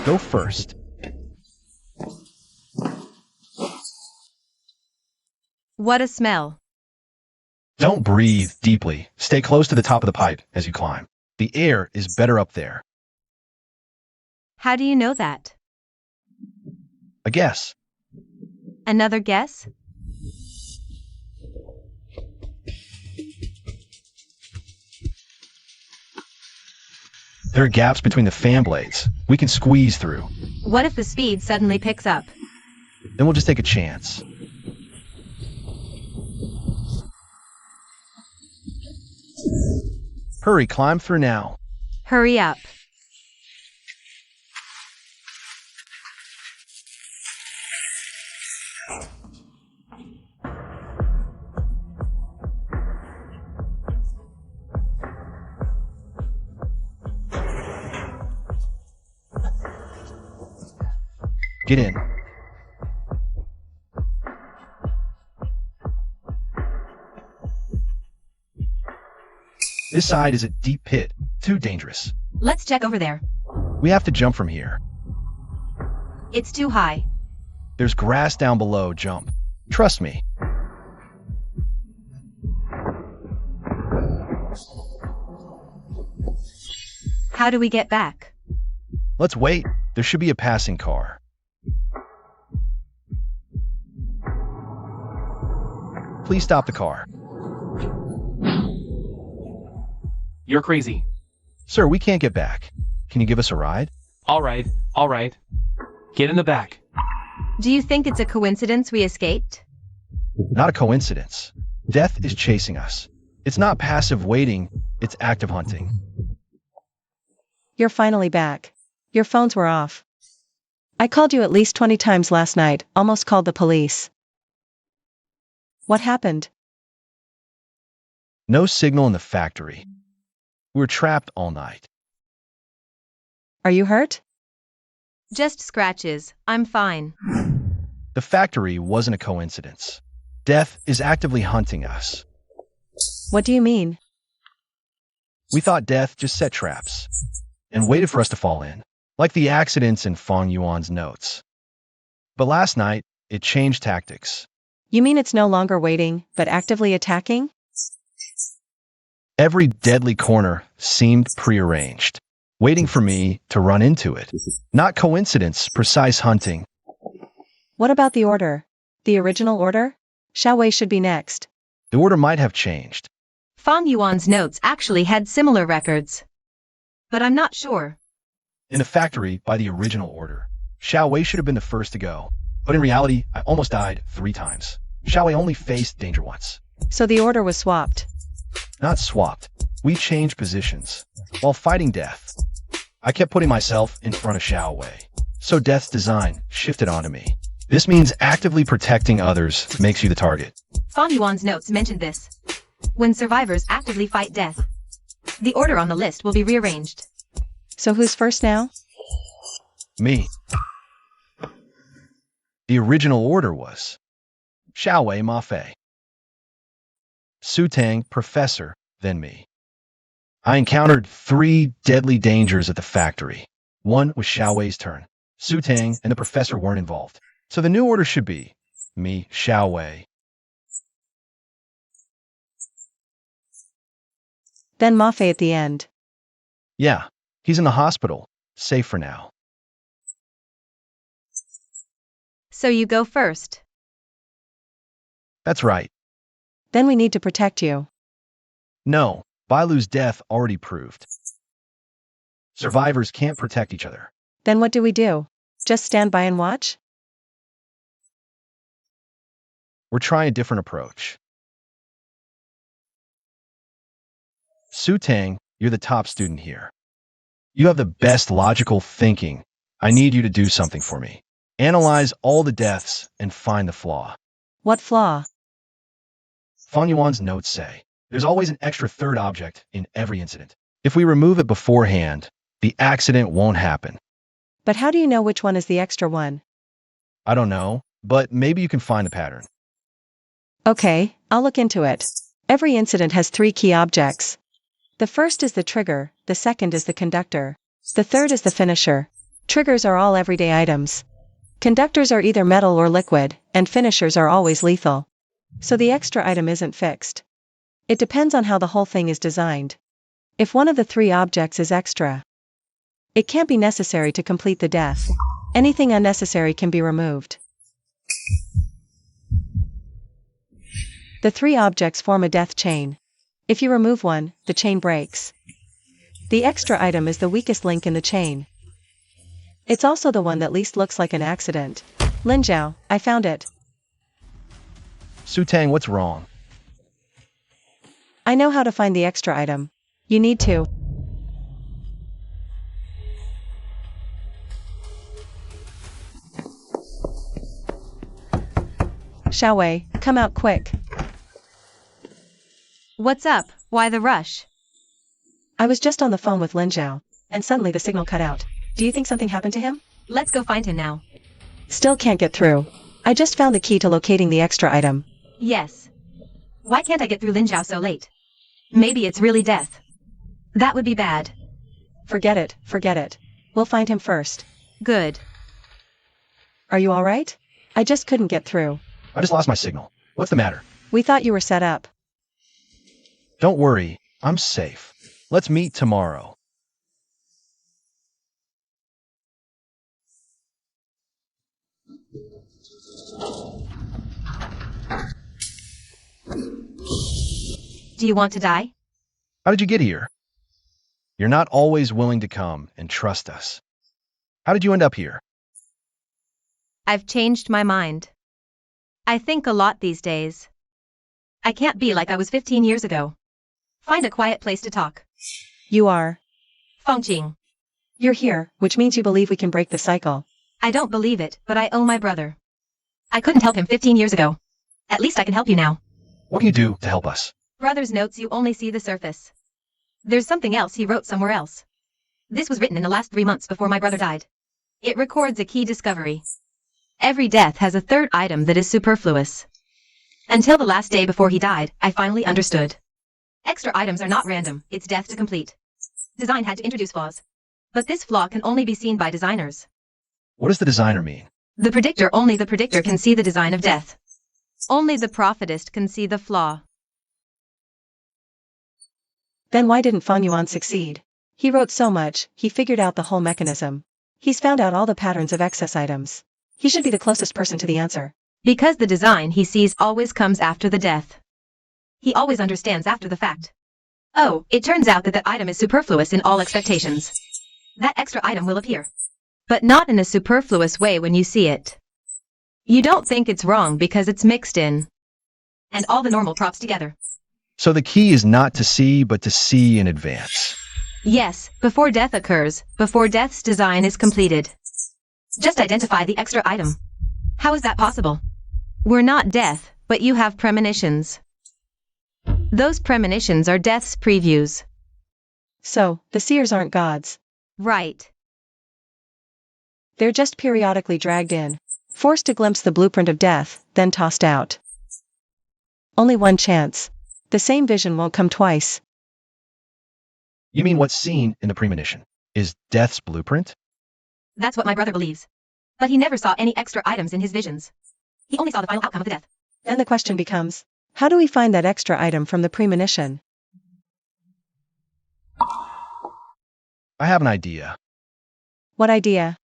Go first. What a smell. Don't breathe deeply. Stay close to the top of the pipe as you climb. The air is better up there. How do you know that? A guess. Another guess? There are gaps between the fan blades. We can squeeze through. What if the speed suddenly picks up? Then we'll just take a chance. Hurry, climb through now. Hurry up. Get in. This side is a deep pit. Too dangerous. Let's check over there. We have to jump from here. It's too high. There's grass down below. Jump. Trust me. How do we get back? Let's wait. There should be a passing car. Please stop the car. You're crazy. Sir, we can't get back. Can you give us a ride? All right. Get in the back. Do you think it's a coincidence we escaped? Not a coincidence. Death is chasing us. It's not passive waiting, it's active hunting. You're finally back. Your phones were off. I called you at least 20 times last night, almost called the police. What happened? No signal in the factory. We were trapped all night. Are you hurt? Just scratches. I'm fine. The factory wasn't a coincidence. Death is actively hunting us. What do you mean? We thought death just set traps and waited for us to fall in, like the accidents in Fong Yuan's notes. But last night, it changed tactics. You mean it's no longer waiting, but actively attacking? Every deadly corner seemed prearranged, waiting for me to run into it. Not coincidence, precise hunting. What about the order? The original order? Xiao Wei should be next. The order might have changed. Fong Yuan's notes actually had similar records. But I'm not sure. In the factory, by the original order, Xiao Wei should have been the first to go. But in reality, I almost died 3 times. Xiao Wei only faced danger once. So the order was swapped. Not swapped. We changed positions. While fighting death, I kept putting myself in front of Xiao Wei. So death's design shifted onto me. This means actively protecting others makes you the target. Fong Yuan's notes mentioned this. When survivors actively fight death, the order on the list will be rearranged. So who's first now? Me. The original order was Xiao Wei Ma Fei, Su Tang, Professor, then me. I encountered 3 deadly dangers at the factory. One was Xiao Wei's turn. Su Tang and the professor weren't involved. So the new order should be me, Xiao Wei. Then Ma Fei at the end. Yeah, he's in the hospital. Safe for now. So you go first. That's right. Then we need to protect you. No, Bailu's death already proved. Survivors can't protect each other. Then what do we do? Just stand by and watch? We're trying a different approach. Su Tang, you're the top student here. You have the best logical thinking. I need you to do something for me. Analyze all the deaths and find the flaw. What flaw? Fong Yuan's notes say, there's always an extra third object in every incident. If we remove it beforehand, the accident won't happen. But how do you know which one is the extra one? I don't know, but maybe you can find a pattern. Okay, I'll look into it. Every incident has 3 key objects. The first is the trigger, the second is the conductor. The third is the finisher. Triggers are all everyday items. Conductors are either metal or liquid, and finishers are always lethal. So the extra item isn't fixed. It depends on how the whole thing is designed. If one of the three objects is extra, it can't be necessary to complete the death. Anything unnecessary can be removed. The three objects form a death chain. If you remove one, the chain breaks. The extra item is the weakest link in the chain. It's also the one that least looks like an accident. Lin Zhao, I found it. Su Tang, what's wrong? I know how to find the extra item. You need to. Xiaowei, come out quick. What's up? Why the rush? I was just on the phone with Lin Zhao, and suddenly the signal cut out. Do you think something happened to him? Let's go find him now. Still can't get through. I just found the key to locating the extra item. Yes. Why can't I get through Lin Zhao so late? Maybe it's really death. That would be bad. Forget it, forget it. We'll find him first. Good. Are you alright? I just couldn't get through. I just lost my signal. What's the matter? We thought you were set up. Don't worry, I'm safe. Let's meet tomorrow. Do you want to die? How did you get here? You're not always willing to come and trust us. How did you end up here? I've changed my mind. I think a lot these days. I can't be like I was 15 years ago. Find a quiet place to talk. You are. Fengqing. You're here, which means you believe we can break the cycle. I don't believe it, but I owe my brother. I couldn't help him 15 years ago. At least I can help you now. What can you do to help us? Brother's notes, you only see the surface. There's something else he wrote somewhere else. This was written in the last 3 months before my brother died. It records a key discovery. Every death has a third item that is superfluous. Until the last day before he died, I finally understood. Extra items are not random, it's death to complete. Design had to introduce flaws. But this flaw can only be seen by designers. What does the designer mean? Only the predictor can see the design of death. Only the prophetist can see the flaw. Then why didn't Feng Yuan succeed? He wrote so much, he figured out the whole mechanism. He's found out all the patterns of excess items. He should be the closest person to the answer. Because the design he sees always comes after the death. He always understands after the fact. Oh, it turns out that item is superfluous in all expectations. That extra item will appear. But not in a superfluous way when you see it. You don't think it's wrong because it's mixed in. And all the normal props together. So the key is not to see, but to see in advance. Yes, before death occurs, before death's design is completed. Just identify the extra item. How is that possible? We're not death, but you have premonitions. Those premonitions are death's previews. So, the seers aren't gods. Right. They're just periodically dragged in, forced to glimpse the blueprint of death, then tossed out. Only one chance. The same vision won't come twice. You mean what's seen in the premonition is death's blueprint? That's what my brother believes. But he never saw any extra items in his visions. He only saw the final outcome of the death. Then the question becomes, how do we find that extra item from the premonition? I have an idea. What idea?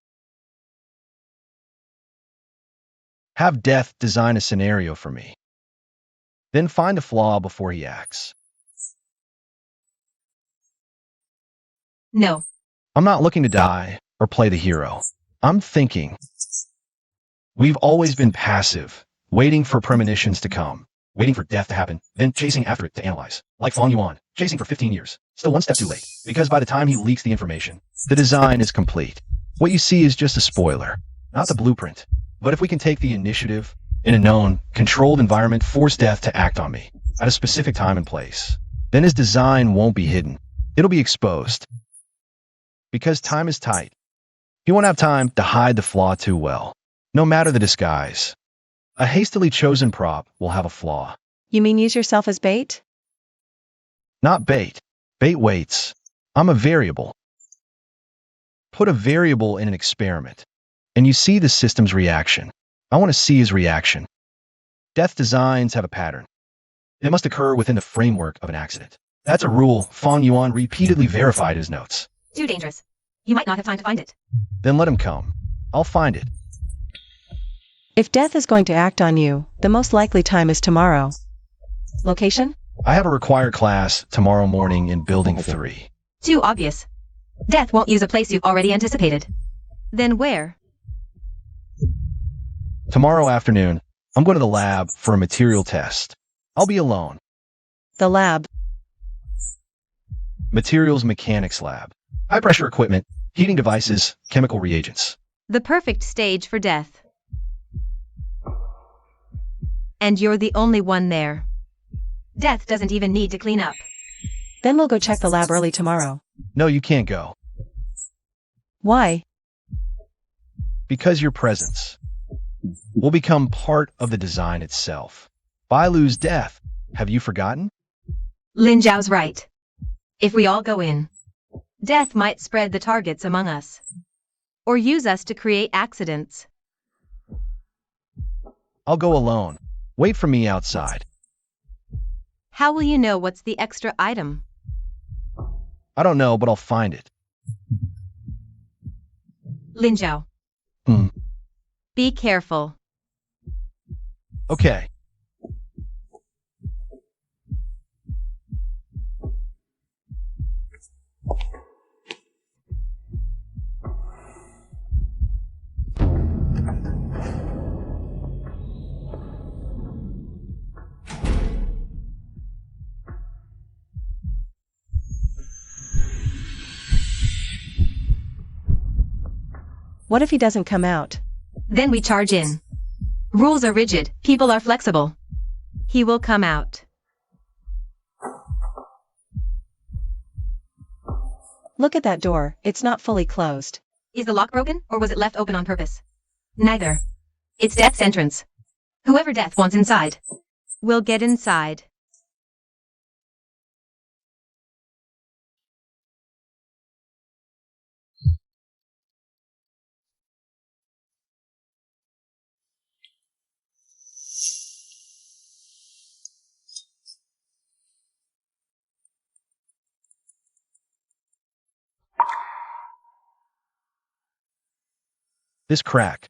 Have Death design a scenario for me. Then find the flaw before he acts. No. I'm not looking to die or play the hero. I'm thinking. We've always been passive, waiting for premonitions to come, waiting for death to happen, then chasing after it to analyze. Like Feng Yuan, chasing for 15 years. Still one step too late, because by the time he leaks the information, the design is complete. What you see is just a spoiler, not the blueprint. But if we can take the initiative in a known, controlled environment, force death to act on me at a specific time and place, then his design won't be hidden. It'll be exposed. Because time is tight. He won't have time to hide the flaw too well, no matter the disguise. A hastily chosen prop will have a flaw. You mean use yourself as bait? Not bait. Bait waits. I'm a variable. Put a variable in an experiment, and you see the system's reaction. I want to see his reaction. Death designs have a pattern. It must occur within the framework of an accident. That's a rule Fong Yuan repeatedly verified in his notes. Too dangerous. You might not have time to find it. Then let him come. I'll find it. If death is going to act on you, the most likely time is tomorrow. Location? I have a required class tomorrow morning in Building 3. Too obvious. Death won't use a place you've already anticipated. Then where? Tomorrow afternoon, I'm going to the lab for a material test. I'll be alone. The lab. Materials mechanics lab. High pressure equipment, heating devices, chemical reagents. The perfect stage for death. And you're the only one there. Death doesn't even need to clean up. Then we'll go check the lab early tomorrow. No, you can't go. Why? Because your presence will become part of the design itself. If I lose death, have you forgotten? Lin Zhao's right. If we all go in, death might spread the targets among us. Or use us to create accidents. I'll go alone. Wait for me outside. How will you know what's the extra item? I don't know, but I'll find it. Lin Zhao. Be careful. Okay. What if he doesn't come out? Then we charge in. Rules are rigid, people are flexible. He will come out. Look at that door, it's not fully closed. Is the lock broken, or was it left open on purpose? Neither. It's Death's entrance. Whoever Death wants inside will get inside. This crack.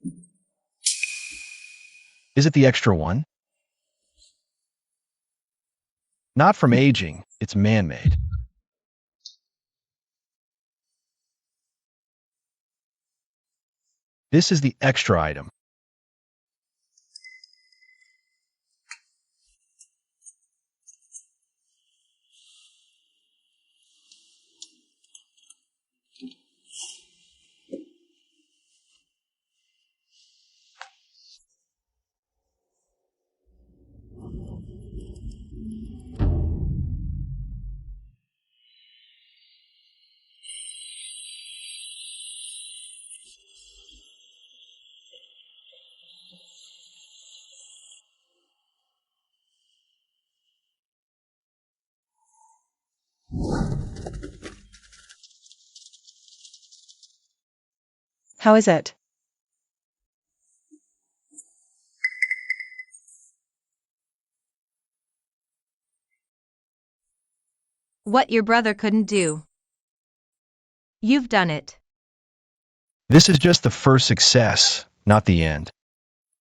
Is it the extra one? Not from aging, it's man-made. This is the extra item. How is it? What your brother couldn't do. You've done it. This is just the first success, not the end.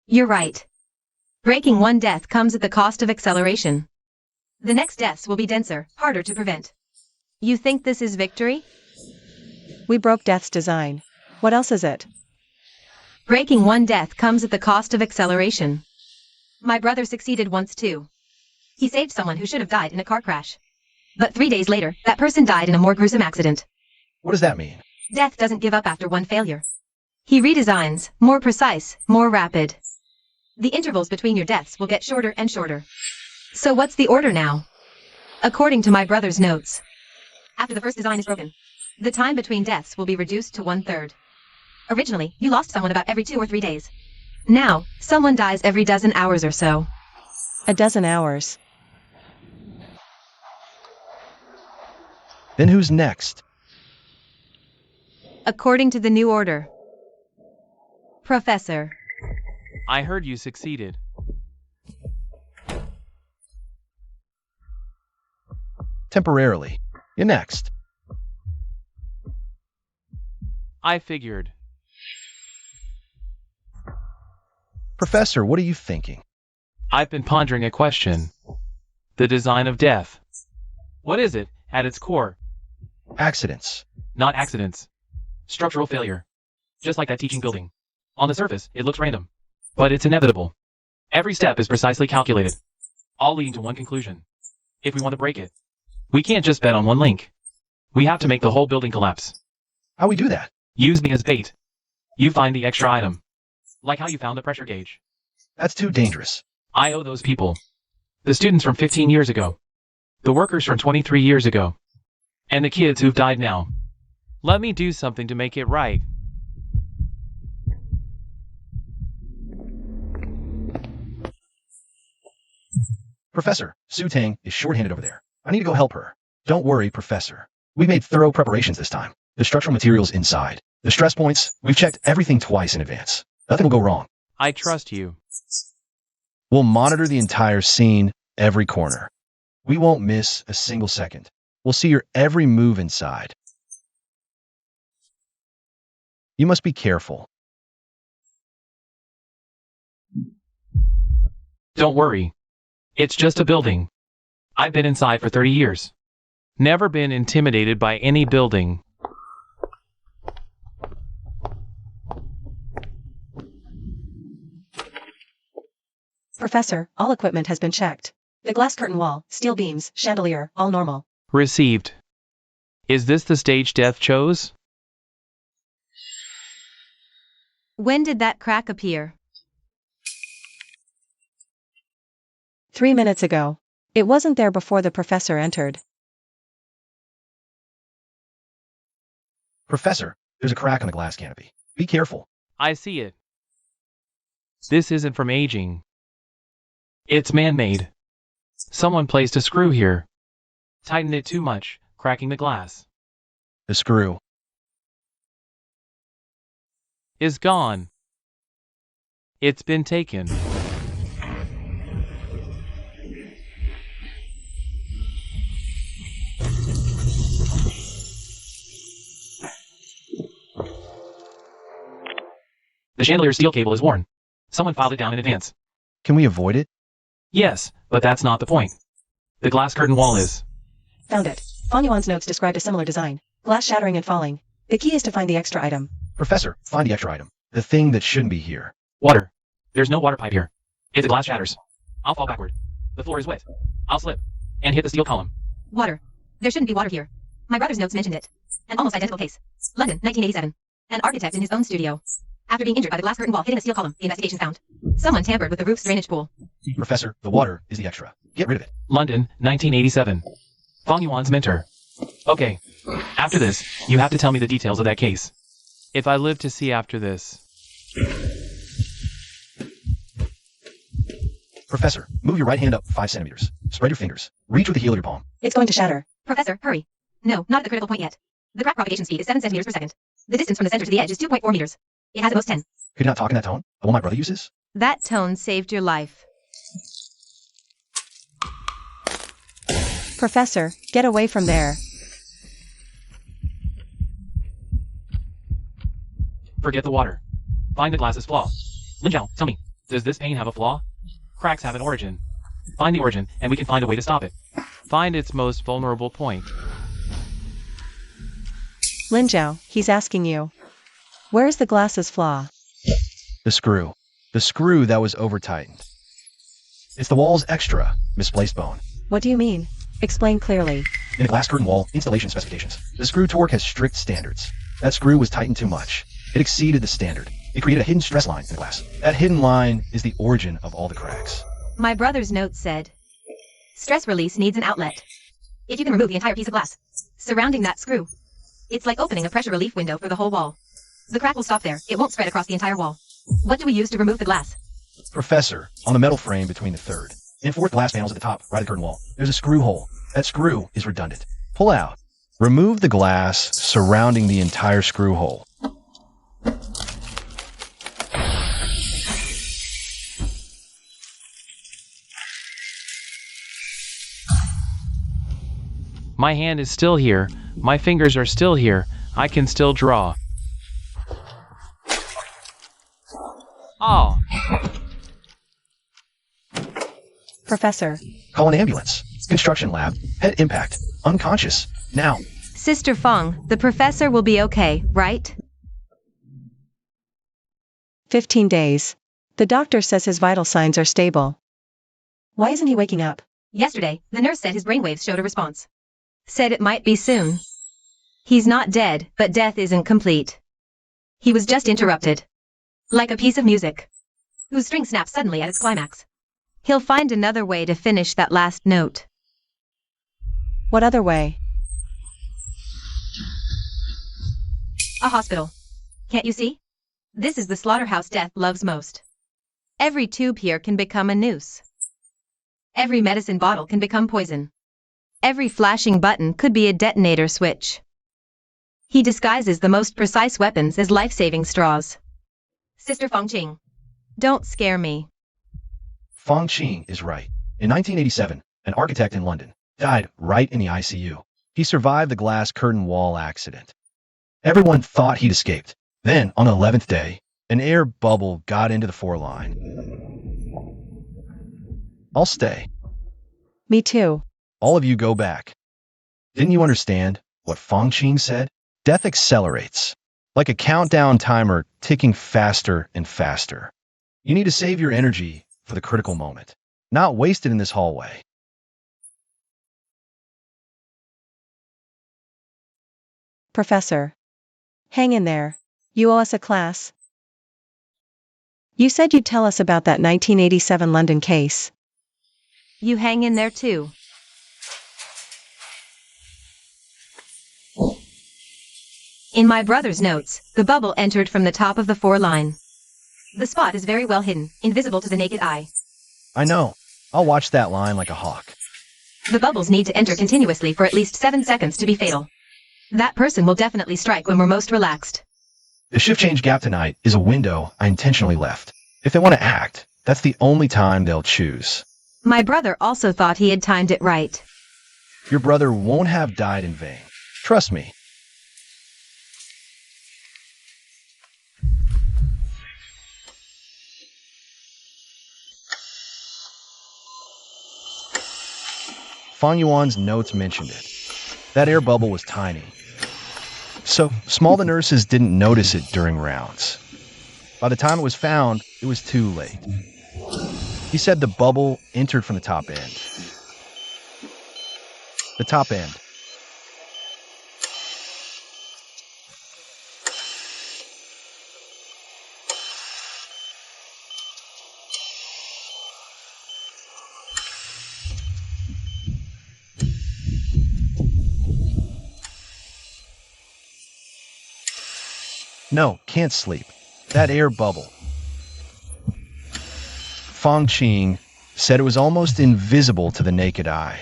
You're right. Breaking one death comes at the cost of acceleration. The next deaths will be denser, harder to prevent. You think this is victory? We broke Death's design. What else is it? Breaking one death comes at the cost of acceleration. My brother succeeded once too. He saved someone who should have died in a car crash. But 3 days later, that person died in a more gruesome accident. What does that mean? Death doesn't give up after one failure. He redesigns, more precise, more rapid. The intervals between your deaths will get shorter and shorter. So what's the order now? According to my brother's notes, after the first design is broken, the time between deaths will be reduced to 1/3. Originally, you lost someone about every 2 or 3 days. Now, someone dies every dozen hours or so. A dozen hours. Then who's next? According to the new order. Professor. I heard you succeeded. Temporarily. You're next. I figured. Professor, what are you thinking? I've been pondering a question. The design of death. What is it, at its core? Accidents. Not accidents. Structural failure. Just like that teaching building. On the surface, it looks random. But it's inevitable. Every step is precisely calculated. All leading to one conclusion. If we want to break it, we can't just bet on one link. We have to make the whole building collapse. How we do that? Use me as bait. You find the extra item. Like how you found the pressure gauge. That's too dangerous. I owe those people. The students from 15 years ago. The workers from 23 years ago. And the kids who've died now. Let me do something to make it right. Professor, Su Tang is short-handed over there. I need to go help her. Don't worry, Professor. We made thorough preparations this time. The structural materials inside. The stress points, we've checked everything twice in advance. Nothing will go wrong. I trust you. We'll monitor the entire scene, every corner. We won't miss a single second. We'll see your every move inside. You must be careful. Don't worry. It's just a building. I've been inside for 30 years. Never been intimidated by any building. Professor, all equipment has been checked. The glass curtain wall, steel beams, chandelier, all normal. Received. Is this the stage Death chose? When did that crack appear? 3 minutes ago. It wasn't there before the professor entered. Professor, there's a crack on the glass canopy. Be careful. I see it. This isn't from aging. It's man-made. Someone placed a screw here. Tightened it too much, cracking the glass. The screw. Is gone. It's been taken. The chandelier steel cable is worn. Someone filed it down in advance. Can we avoid it? Yes, but that's not the point. The glass curtain wall is. Found it. Fang Yuan's notes described a similar design. Glass shattering and falling. The key is to find the extra item. Professor, find the extra item. The thing that shouldn't be here. Water. There's no water pipe here. If the glass shatters, I'll fall backward. The floor is wet. I'll slip. And hit the steel column. Water. There shouldn't be water here. My brother's notes mentioned it. An almost identical case. London, 1987. An architect in his own studio. After being injured by the glass curtain wall hitting a steel column, the investigation found someone tampered with the roof's drainage pool. Professor, the water is the extra. Get rid of it. London, 1987. Fang Yuan's mentor. Okay. After this, you have to tell me the details of that case. If I live to see after this. Professor, move your right hand up 5 centimeters. Spread your fingers. Reach with the heel of your palm. It's going to shatter. Professor, hurry. No, not at the critical point yet. The crack propagation speed is 7 centimeters per second. The distance from the center to the edge is 2.4 meters. It has at most 10. Could you not talk in that tone? The one my brother uses? That tone saved your life. Professor, get away from there. Forget the water. Find the glass's flaw. Lin Zhao, tell me, does this pane have a flaw? Cracks have an origin. Find the origin, and we can find a way to stop it. Find its most vulnerable point. Lin Zhao, he's asking you. Where's the glass's flaw? The screw. The screw that was over-tightened. It's the wall's extra, misplaced bone. What do you mean? Explain clearly. In the glass curtain wall installation specifications, the screw torque has strict standards. That screw was tightened too much. It exceeded the standard. It created a hidden stress line in the glass. That hidden line is the origin of all the cracks. My brother's note said, stress release needs an outlet. If you can remove the entire piece of glass surrounding that screw, it's like opening a pressure relief window for the whole wall. The crack will stop there. It won't spread across the entire wall. What do we use to remove the glass? Professor, on the metal frame between the third and fourth glass panels at the top, right of the curtain wall, there's a screw hole. That screw is redundant. Pull out. Remove the glass surrounding the entire screw hole. My hand is still here. My fingers are still here. I can still draw. Oh. Professor. Call an ambulance. Construction lab. Head impact. Unconscious. Now. Sister Fong, the professor will be okay, right? 15 days. The doctor says his vital signs are stable. Why isn't he waking up? Yesterday, the nurse said his brainwaves showed a response. Said it might be soon. He's not dead, but death isn't complete. He was just interrupted. Like a piece of music, whose string snaps suddenly at its climax. He'll find another way to finish that last note. What other way? A hospital. Can't you see? This is the slaughterhouse death loves most. Every tube here can become a noose. Every medicine bottle can become poison. Every flashing button could be a detonator switch. He disguises the most precise weapons as life-saving straws. Sister Fong Qing, don't scare me. Fong Qing is right. In 1987, an architect in London died right in the ICU. He survived the glass curtain wall accident. Everyone thought he'd escaped. Then, on the 11th day, an air bubble got into the foreline. I'll stay. Me too. All of you go back. Didn't you understand what Fong Qing said? Death accelerates, like a countdown timer ticking faster and faster. You need to save your energy for the critical moment, not waste it in this hallway. Professor. Hang in there. You owe us a class. You said you'd tell us about that 1987 London case. You hang in there too. In my brother's notes, the bubble entered from the top of the foreline. The spot is very well hidden, invisible to the naked eye. I know. I'll watch that line like a hawk. The bubbles need to enter continuously for at least 7 seconds to be fatal. That person will definitely strike when we're most relaxed. The shift change gap tonight is a window I intentionally left. If they want to act, that's the only time they'll choose. My brother also thought he had timed it right. Your brother won't have died in vain. Trust me. Fang Yuan's notes mentioned it. That air bubble was tiny. So small the nurses didn't notice it during rounds. By the time it was found, it was too late. He said the bubble entered from the top end. The top end. No, can't sleep. That air bubble. Fong Qing said it was almost invisible to the naked eye.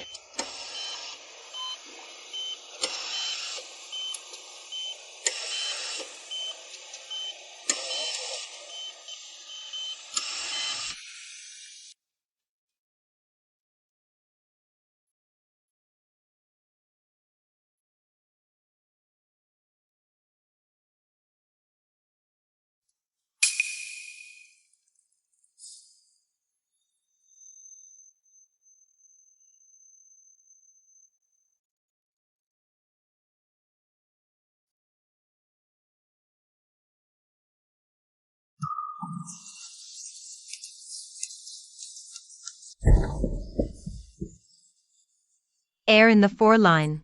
Air in the foreline.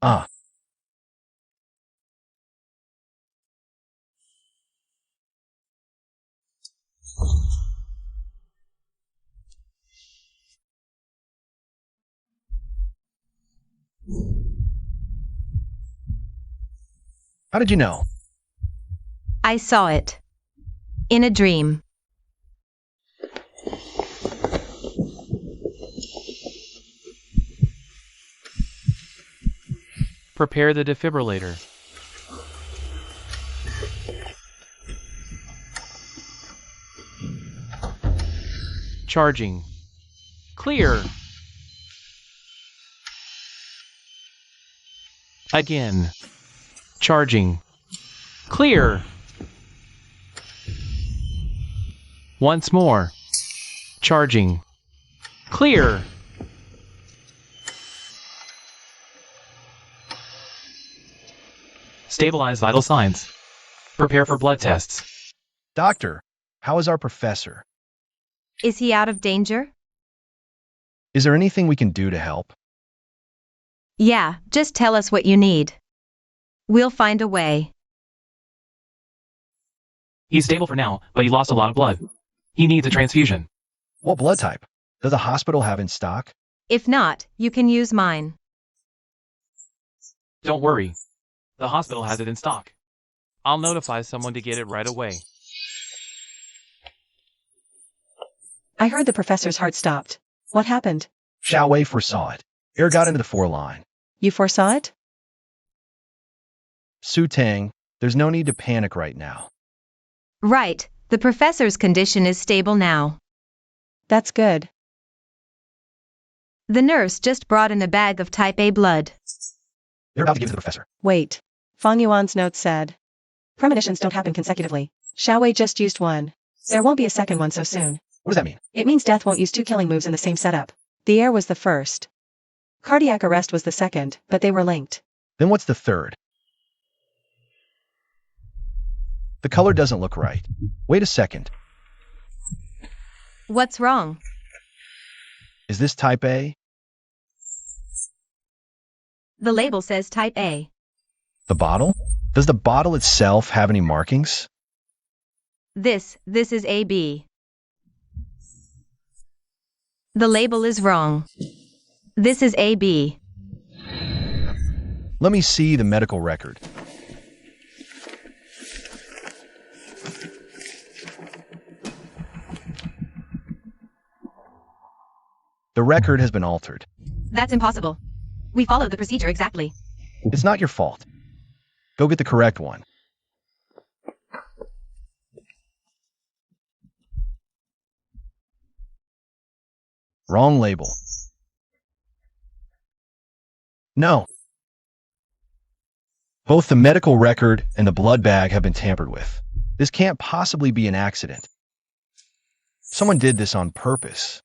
Ah. How did you know? I saw it. In a dream. Prepare the defibrillator. Charging. Clear. Again. Charging. Clear. Once more. Charging. Clear. Stabilize vital signs. Prepare for blood tests. Doctor, how is our professor? Is he out of danger? Is there anything we can do to help? Yeah, just tell us what you need. We'll find a way. He's stable for now, but he lost a lot of blood. He needs a transfusion. What blood type does the hospital have in stock? If not, you can use mine. Don't worry. The hospital has it in stock. I'll notify someone to get it right away. I heard the professor's heart stopped. What happened? Xiao Wei foresaw it. Air got into the four-line. You foresaw it? Su Tang, there's no need to panic right now. Right, the professor's condition is stable now. That's good. The nurse just brought in a bag of type A blood. They're about to give it to the professor. Wait. Fang Yuan's note said. Premonitions don't happen consecutively. Xiao Wei just used one. There won't be a second one so soon. What does that mean? It means Death won't use 2 killing moves in the same setup. The air was the first. Cardiac arrest was the second, but they were linked. Then what's the third? The color doesn't look right. Wait a second. What's wrong? Is this type A? The label says type A. The bottle? Does the bottle itself have any markings? This is AB. The label is wrong. This is AB. Let me see the medical record. The record has been altered. That's impossible. We followed the procedure exactly. It's not your fault. Go get the correct one. Wrong label. No. Both the medical record and the blood bag have been tampered with. This can't possibly be an accident. Someone did this on purpose.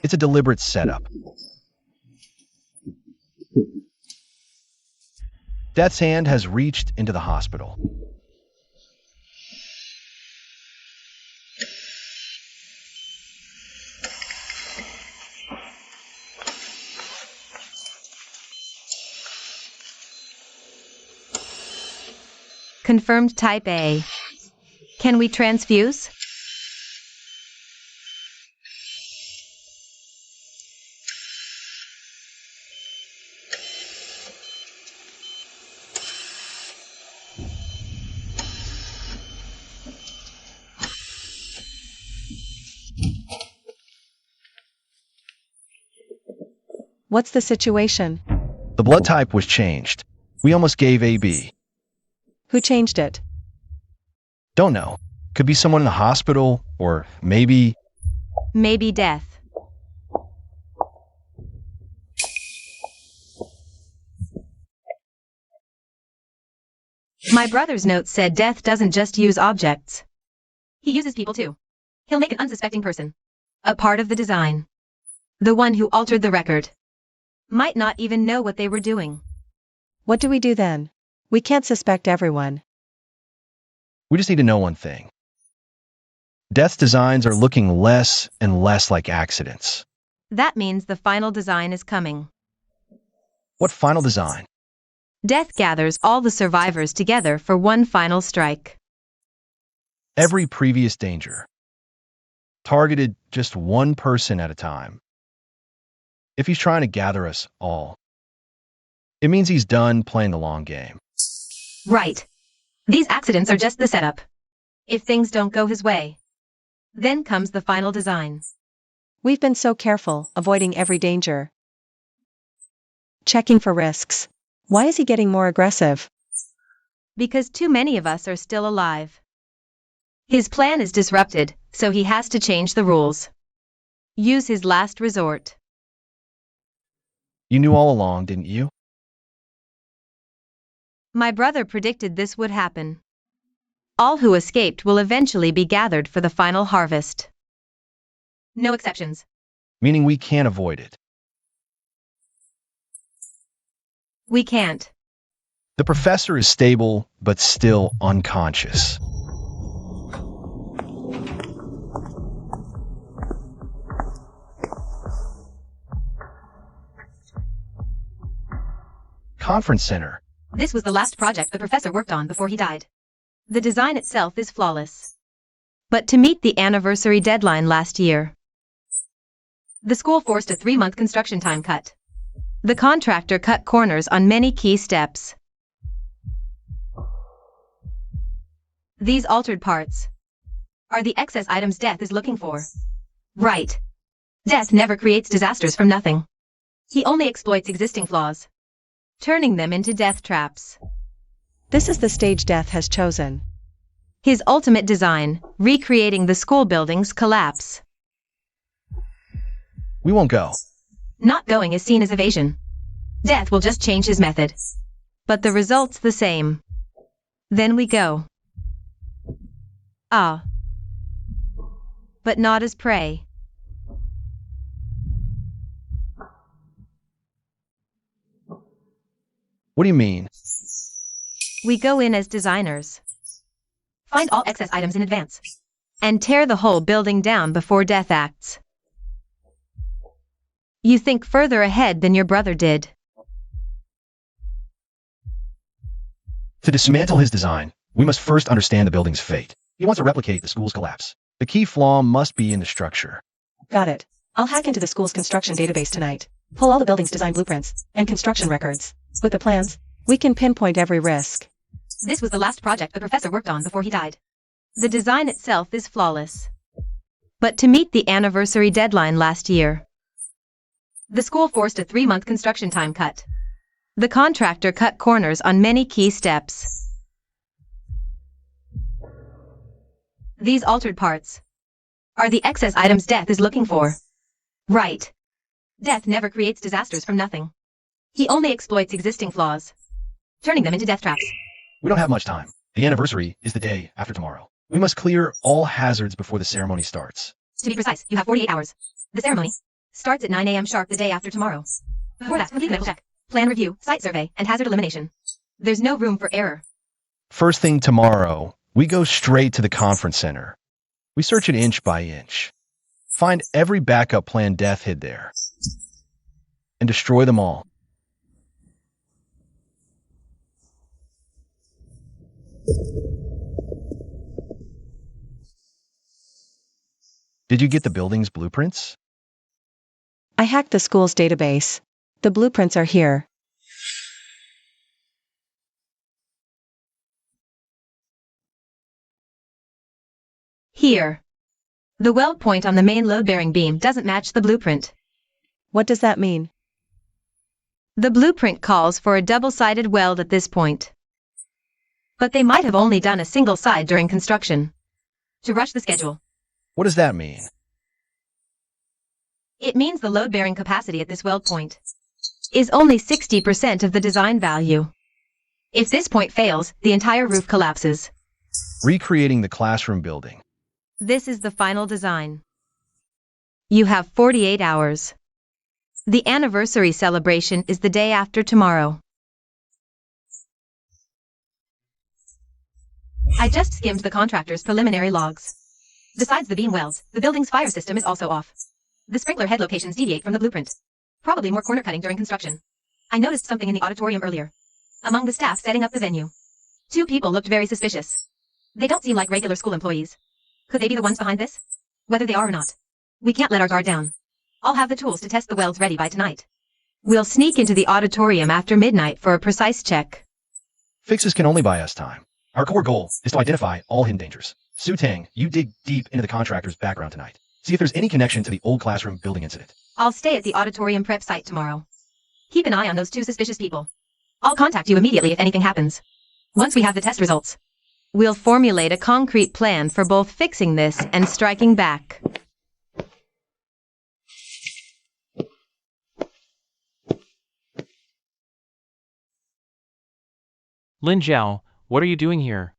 It's a deliberate setup. Death's hand has reached into the hospital. Confirmed type A. Can we transfuse? What's the situation? The blood type was changed. We almost gave AB. Who changed it? Don't know. Could be someone in the hospital, or maybe... Maybe Death. My brother's note said Death doesn't just use objects. He uses people too. He'll make an unsuspecting person. A part of the design. The one who altered the record. Might not even know what they were doing. What do we do then? We can't suspect everyone. We just need to know one thing. Death's designs are looking less and less like accidents. That means the final design is coming. What final design? Death gathers all the survivors together for one final strike. Every previous danger. Targeted just one person at a time. If he's trying to gather us all, it means he's done playing the long game. Right. These accidents are just the setup. If things don't go his way, then comes the final design. We've been so careful, avoiding every danger. Checking for risks. Why is he getting more aggressive? Because too many of us are still alive. His plan is disrupted, so he has to change the rules. Use his last resort. You knew all along, didn't you? My brother predicted this would happen. All who escaped will eventually be gathered for the final harvest. No exceptions. Meaning we can't avoid it. We can't. The professor is stable, but still unconscious. Conference center. This was the last project the professor worked on before he died. The design itself is flawless. But to meet the anniversary deadline last year, the school forced a 3-month construction time cut. The contractor cut corners on many key steps. These altered parts are the excess items Death is looking for. Right. Death never creates disasters from nothing. He only exploits existing flaws, turning them into death traps. This is the stage Death has chosen. His ultimate design, recreating the school building's collapse. We won't go. Not going is seen as evasion. Death will just change his method. But the result's the same. Then we go. Ah. But not as prey. What do you mean? We go in as designers. Find all excess items in advance. And tear the whole building down before Death acts. You think further ahead than your brother did. To dismantle his design, we must first understand the building's fate. He wants to replicate the school's collapse. The key flaw must be in the structure. Got it. I'll hack into the school's construction database tonight. Pull all the building's design blueprints and construction records. With the plans, we can pinpoint every risk. This was the last project the professor worked on before he died. The design itself is flawless. But to meet the anniversary deadline last year, the school forced a 3-month construction time cut. The contractor cut corners on many key steps. These altered parts are the excess items Death is looking for. Right. Death never creates disasters from nothing. He only exploits existing flaws, turning them into death traps. We don't have much time. The anniversary is the day after tomorrow. We must clear all hazards before the ceremony starts. To be precise, you have 48 hours. The ceremony starts at 9 a.m. sharp the day after tomorrow. Before that, complete medical check, plan review, site survey, and hazard elimination. There's no room for error. First thing tomorrow, we go straight to the conference center. We search it inch by inch. Find every backup plan Death hid there. And destroy them all. Did you get the building's blueprints? I hacked the school's database. The blueprints are here. Here. The weld point on the main load-bearing beam doesn't match the blueprint. What does that mean? The blueprint calls for a double-sided weld at this point. But they might have only done a single side during construction, to rush the schedule. What does that mean? It means the load-bearing capacity at this weld point is only 60% of the design value. If this point fails, the entire roof collapses. Recreating the classroom building. This is the final design. You have 48 hours. The anniversary celebration is the day after tomorrow. I just skimmed the contractor's preliminary logs. Besides the beam welds, the building's fire system is also off. The sprinkler head locations deviate from the blueprint. Probably more corner cutting during construction. I noticed something in the auditorium earlier. Among the staff setting up the venue, 2 people looked very suspicious. They don't seem like regular school employees. Could they be the ones behind this? Whether they are or not, we can't let our guard down. I'll have the tools to test the welds ready by tonight. We'll sneak into the auditorium after midnight for a precise check. Fixes can only buy us time. Our core goal is to identify all hidden dangers. Su Tang, you dig deep into the contractor's background tonight. See if there's any connection to the old classroom building incident. I'll stay at the auditorium prep site tomorrow. Keep an eye on those 2 suspicious people. I'll contact you immediately if anything happens. Once we have the test results, we'll formulate a concrete plan for both fixing this and striking back. Lin Jiao, what are you doing here?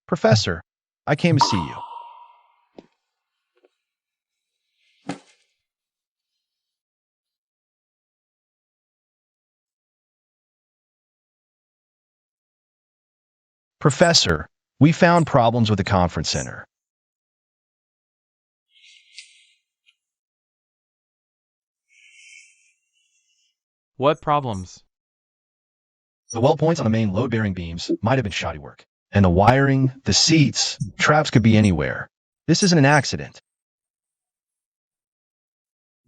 Professor, I came to see you. Professor, we found problems with the conference center. What problems? The weld points on the main load-bearing beams might have been shoddy work. And the wiring, the seats, traps could be anywhere. This isn't an accident.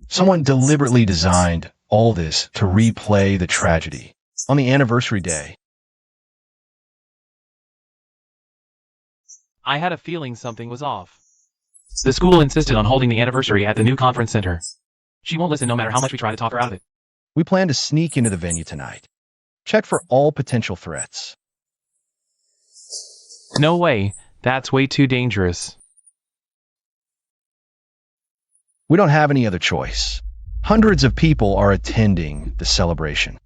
Someone deliberately designed all this to replay the tragedy on the anniversary day. I had a feeling something was off. The school insisted on holding the anniversary at the new conference center. She won't listen no matter how much we try to talk her out of it. We plan to sneak into the venue tonight. Check for all potential threats. No way, that's way too dangerous. We don't have any other choice. Hundreds of people are attending the celebration.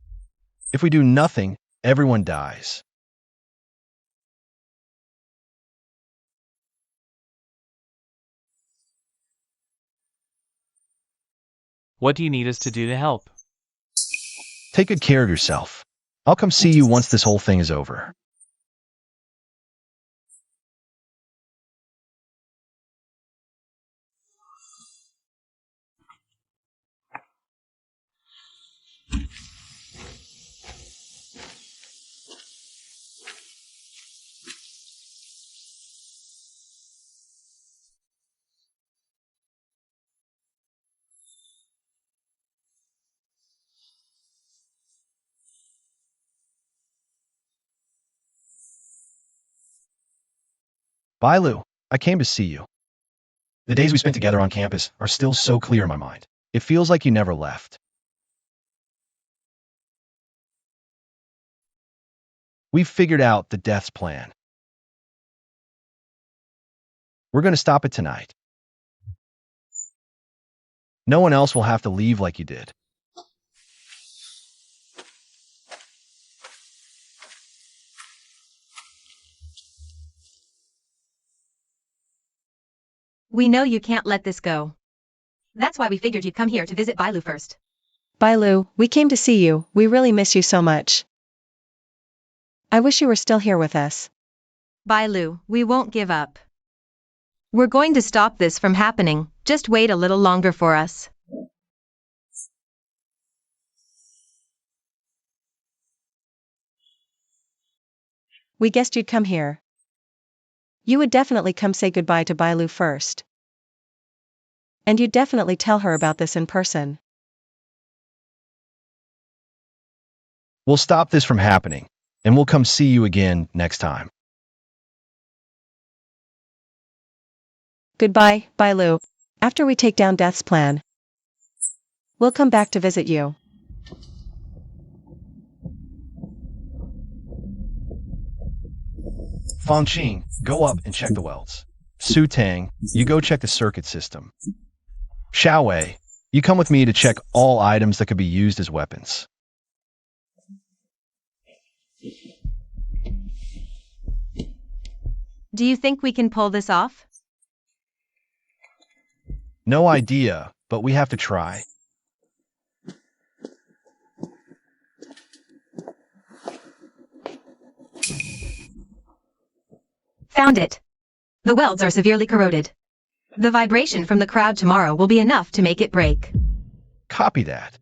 If we do nothing, everyone dies. What do you need us to do to help? Take good care of yourself. I'll come see you once this whole thing is over. Bye, Lou. I came to see you. The days we spent together on campus are still so clear in my mind. It feels like you never left. We've figured out the death's plan. We're going to stop it tonight. No one else will have to leave like you did. We know you can't let this go. That's why we figured you'd come here to visit Bailu first. Bailu, we came to see you, we really miss you so much. I wish you were still here with us. Bailu, we won't give up. We're going to stop this from happening, just wait a little longer for us. We guessed you'd come here. You would definitely come say goodbye to Bailu first. And you'd definitely tell her about this in person. We'll stop this from happening, and we'll come see you again next time. Goodbye, Bailu. After we take down Death's plan, we'll come back to visit you. Fangqing, go up and check the welds. Su Tang, you go check the circuit system. Xiao Wei, you come with me to check all items that could be used as weapons. Do you think we can pull this off? No idea, but we have to try. Found it. The welds are severely corroded. The vibration from the crowd tomorrow will be enough to make it break. Copy that.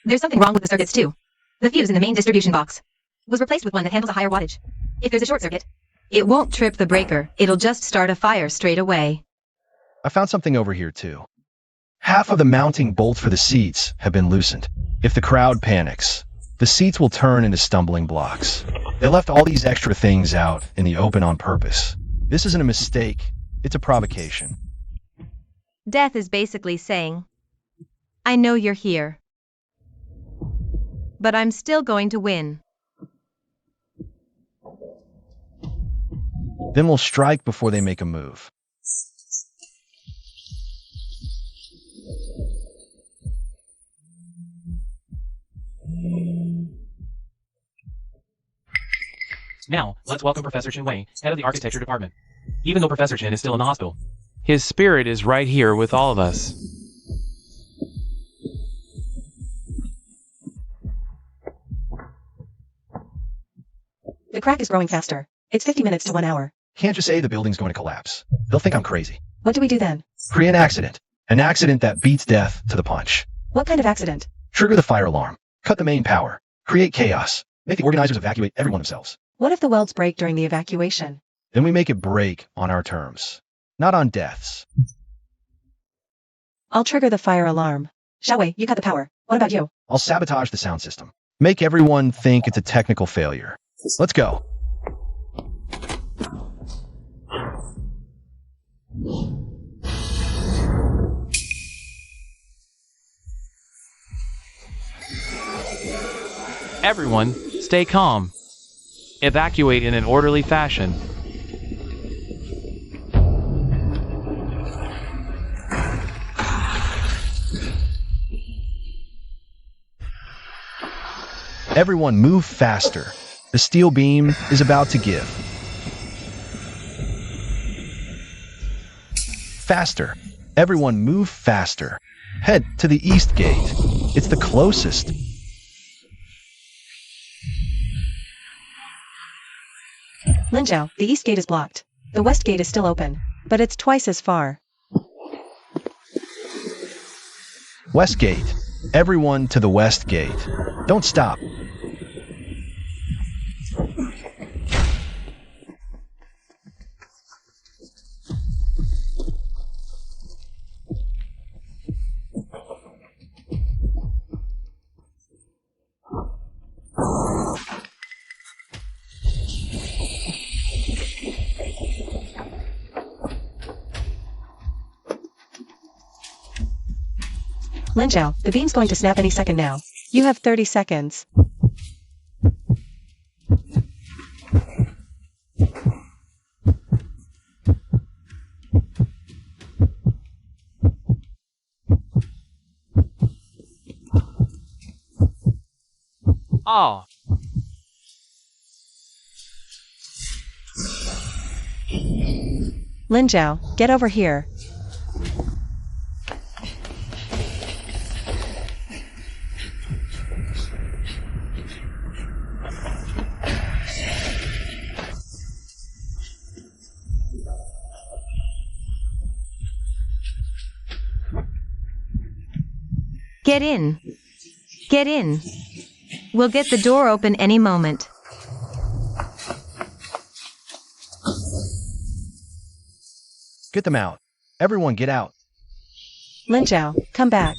There's something wrong with the circuits too. The fuse in the main distribution box was replaced with one that handles a higher wattage. If there's a short circuit, it won't trip the breaker, it'll just start a fire straight away. I found something over here too. Half of the mounting bolts for the seats have been loosened. If the crowd panics, the seats will turn into stumbling blocks. They left all these extra things out in the open on purpose. This isn't a mistake, it's a provocation. Death is basically saying, I know you're here, but I'm still going to win. Then we'll strike before they make a move. Now, let's welcome Professor Chen Wei, head of the architecture department. Even though Professor Chen is still in the hospital, his spirit is right here with all of us. The crack is growing faster. It's 50 minutes to 1 hour. Can't just say the building's going to collapse. They'll think I'm crazy. What do we do then? Create an accident. An accident that beats death to the punch. What kind of accident? Trigger the fire alarm. Cut the main power. Create chaos. Make the organizers evacuate everyone themselves. What if the welds break during the evacuation? Then we make it break on our terms. Not on deaths. I'll trigger the fire alarm. Xiaowei, you cut the power. What about you? I'll sabotage the sound system. Make everyone think it's a technical failure. Let's go. Everyone, stay calm. Evacuate in an orderly fashion. Everyone move faster. The steel beam is about to give. Faster. Everyone move faster. Head to the east gate. It's the closest. Linzhao, the east gate is blocked. The west gate is still open, but it's twice as far. West gate. Everyone to the west gate. Don't stop. Linzhao, the beam's going to snap any second now. You have 30 seconds. Oh. Linzhao, get over here. Get in. Get in. We'll get the door open any moment. Get them out. Everyone get out. Linzhao, come back.